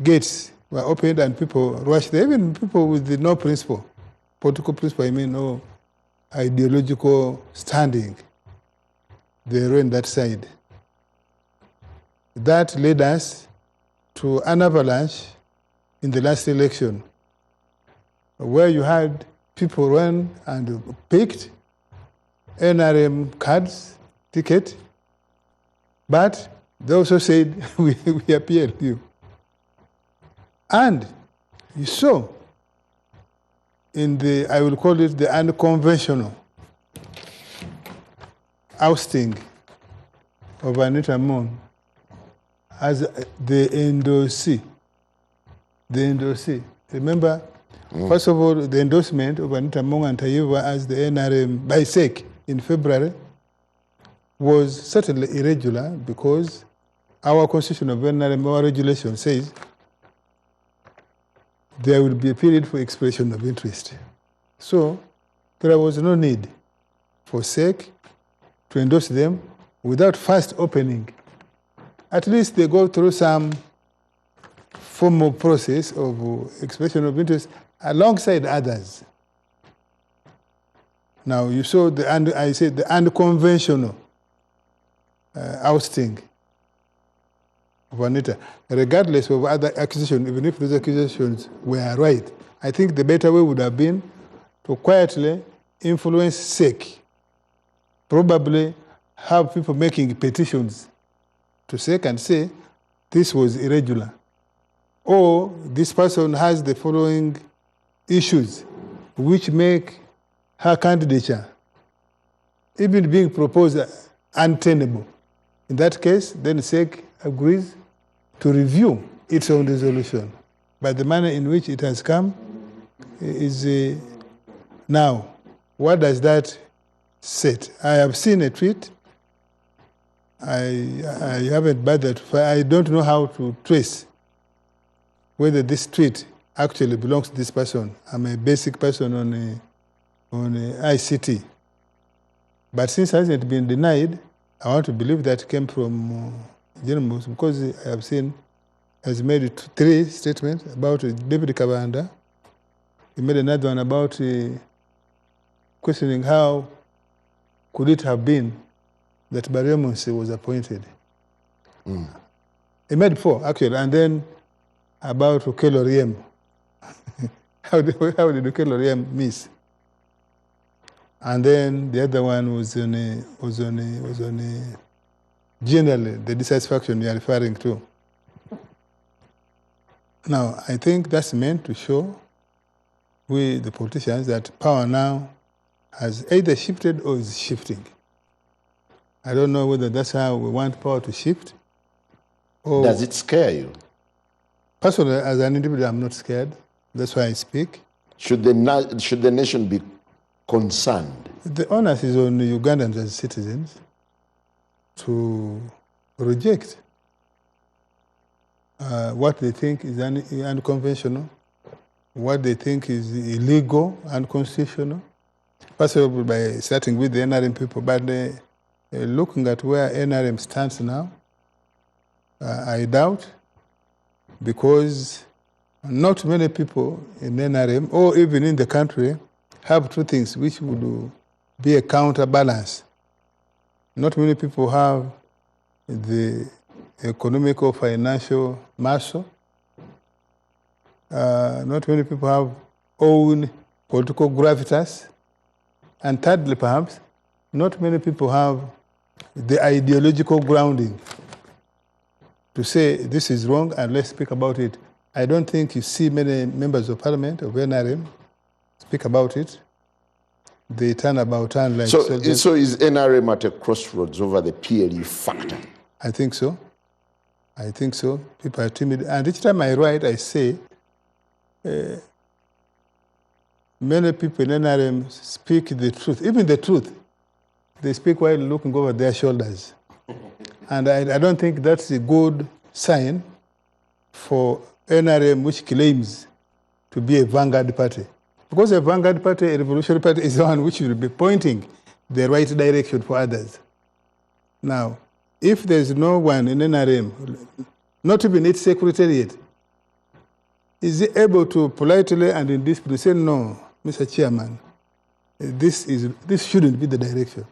gates were opened and people rushed there, even people with no principle, political principle, I mean, no ideological standing. They were on that side. That led us to an avalanche in the last election, where you had people run and picked NRM cards, ticket, but they also said, we appeal you. And you saw in the, I will call it the unconventional ousting of Anita Mon as the endorsee the endorsee. Remember, first of all, the endorsement of Anita Mong and Tayuba as the NRM by SEC in February was certainly irregular because our constitution of NRM, our regulation says there will be a period for expression of interest. So there was no need for SEC to endorse them without first opening. At least they go through some formal process of expression of interest alongside others. Now you saw I said the unconventional ousting of Anita, regardless of other accusations, even if those accusations were right. I think the better way would have been to quietly influence SEC, probably have people making petitions to SEC and say this was irregular. Or this person has the following issues which make her candidature, even being proposed, untenable. In that case, then SEC agrees to review its own resolution. But the manner in which it has come is now, what does that set? I have seen a tweet. I haven't bothered. I don't know how to trace whether this tweet actually belongs to this person. I'm a basic person on ICT. But since it hasn't been denied, I want to believe that came from journalists because I have seen has made 3 statements about David Kabanda. He made another one about questioning how could it have been that Barremonsi was appointed. He made 4, actually, and then about Okello Oryem. How did Okello Oryem miss? And then the other one was on generally the dissatisfaction you are referring to. Now, I think that's meant to show we, the politicians, that power now has either shifted or is shifting. I don't know whether that's how we want power to shift. Or does it scare you? Personally, as an individual, I'm not scared. That's why I speak. Should the nation be concerned? The onus is on Ugandans as citizens to reject what they think is unconventional, what they think is illegal, unconstitutional. First of all, by starting with the NRM people, but looking at where NRM stands now, I doubt, because not many people in NRM, or even in the country, have 2 things which would be a counterbalance. Not many people have the economic or financial muscle. Not many people have own political gravitas. And thirdly, perhaps, not many people have the ideological grounding to say this is wrong and let's speak about it. I don't think you see many members of parliament of NRM speak about it. They turn about turn like soldiers. So is NRM at a crossroads over the PLU factor? I think so. I think so. People are timid. And each time I write, I say, many people in NRM speak the truth. Even the truth, they speak while looking over their shoulders. And I don't think that's a good sign for NRM, which claims to be a vanguard party. Because a vanguard party, a revolutionary party, is the one which will be pointing the right direction for others. Now, if there's no one in NRM, not even its secretariat, is able to politely and in discipline say, no, Mr. Chairman, this shouldn't be the direction.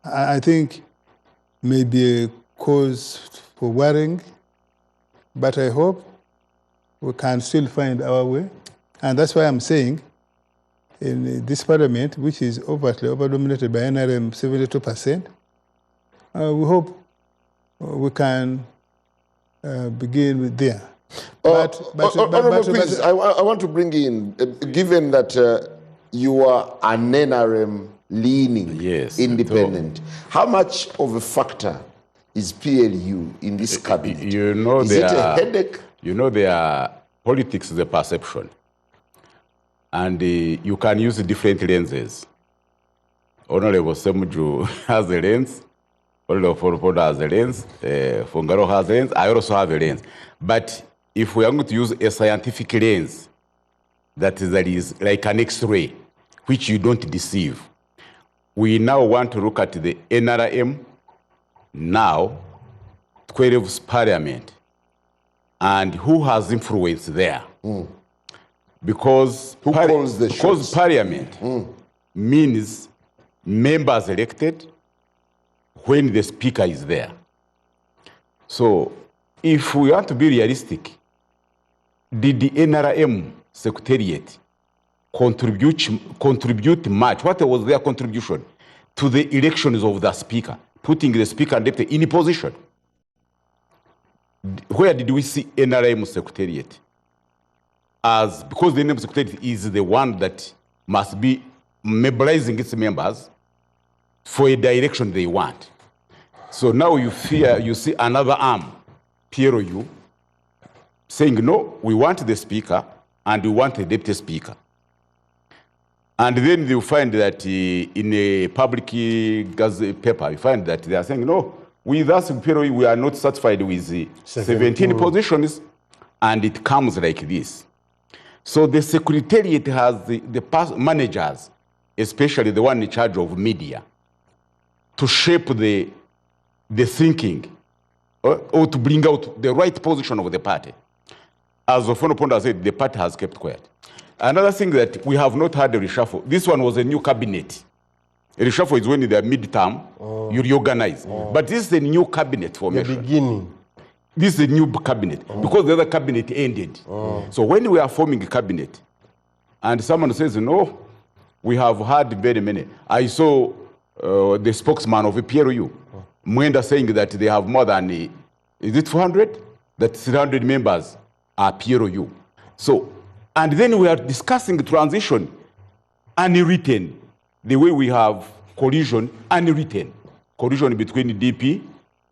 I think maybe a cause for worrying, but I hope we can still find our way. And that's why I'm saying in this parliament, which is overtly over-dominated by NRM 72%, we hope we can begin with there. Please, I want to bring in, given that you are an NRM leaning independent, how much of a factor is PLU in this cabinet? You know, is it a headache You know, politics is a perception. And you can use different lenses. Honorable Ssemujju has a lens. Honorable Fonpondo has a lens. Fungaro has a lens. I also have a lens. But if we are going to use a scientific lens, that is like an X-ray, which you don't deceive, we now want to look at the NRM, now 12th parliament, and who has influence there. Because Who calls the shots? parliament means members elected when the speaker is there. So if we want to be realistic, did the NRM secretariat contribute much? What was their contribution to the elections of the speaker, putting the speaker and deputy in position? Where did we see NRM secretariat? Because the NRM secretariat is the one that must be mobilizing its members for a direction they want. So now you see another arm, PROU, saying, no, we want the speaker and we want a deputy speaker. And then you find that in a public paper, you find that they are saying, no, with us, PROU, we are not satisfied with the 17 positions, and it comes like this. So the secretariat has the managers, especially the one in charge of media, to shape the thinking or to bring out the right position of the party. As Hon Fonpondo said, the party has kept quiet. Another thing that we have not had a reshuffle. This one was a new cabinet. A reshuffle is when in the midterm you reorganize. But this is a new cabinet formation. The beginning. This is a new cabinet because the other cabinet ended. So when we are forming a cabinet and someone says, no, we have had very many. I saw the spokesman of the PRU, Mwenda, saying that they have more than, is it 400? That 300 members are PRU. So, and then we are discussing transition unwritten, the way we have collision unwritten. Collision between DP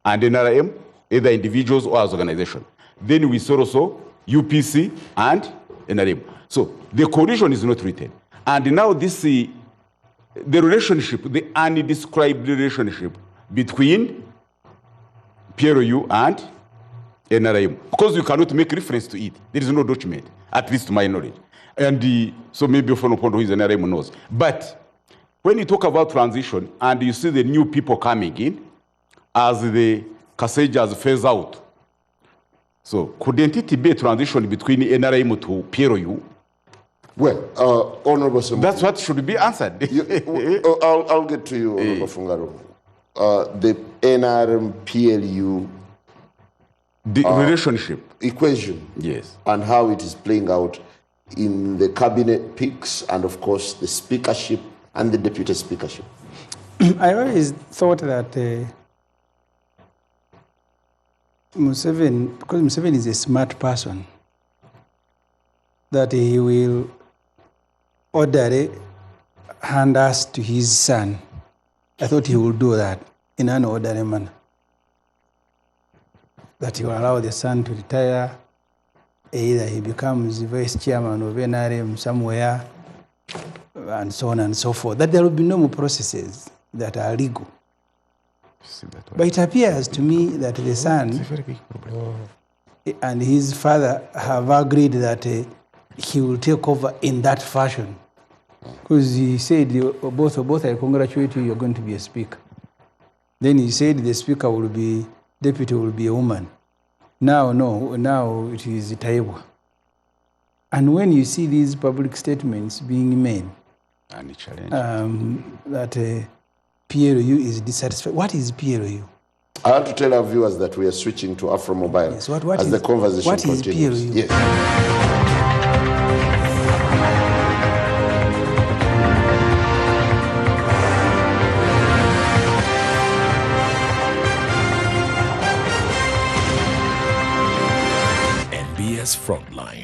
and NRM, either individuals or as organization. Then we saw also UPC and NRM. So the collision is not written. And now this, the relationship, the undescribed relationship between PRU and NRM, because you cannot make reference to it. There is no document, at least to my knowledge. And so maybe Hon Fonpondo, who is NRM, knows. But when you talk about transition and you see the new people coming in, as the Kasejas phase out, so couldn't it be a transition between NRM to PRU? Well, Honorable Ssemujju, that's what should be answered. I'll get to you, Honorable Fungaro. The NRM PLU the relationship equation, yes, and how it is playing out in the cabinet picks and of course the speakership and the deputy speakership. I always thought that Museveni, because Museveni is a smart person, that he will order hand us to his son. I thought he would do that in an orderly manner. That he will allow the son to retire, either he becomes vice chairman of NRM somewhere, and so on and so forth. That there will be no more processes that are legal. But it appears to me that the son and his father have agreed that he will take over in that fashion. Because he said, both I congratulate you, you're going to be a speaker. Then he said the speaker will be, deputy will be a woman. Now it is Taiwa. And when you see these public statements being made, that PRU is dissatisfied. What is PRU? I want to tell our viewers that we are switching to Afro Mobile yes, as the conversation continues. PRU? Yes. NBS Frontline.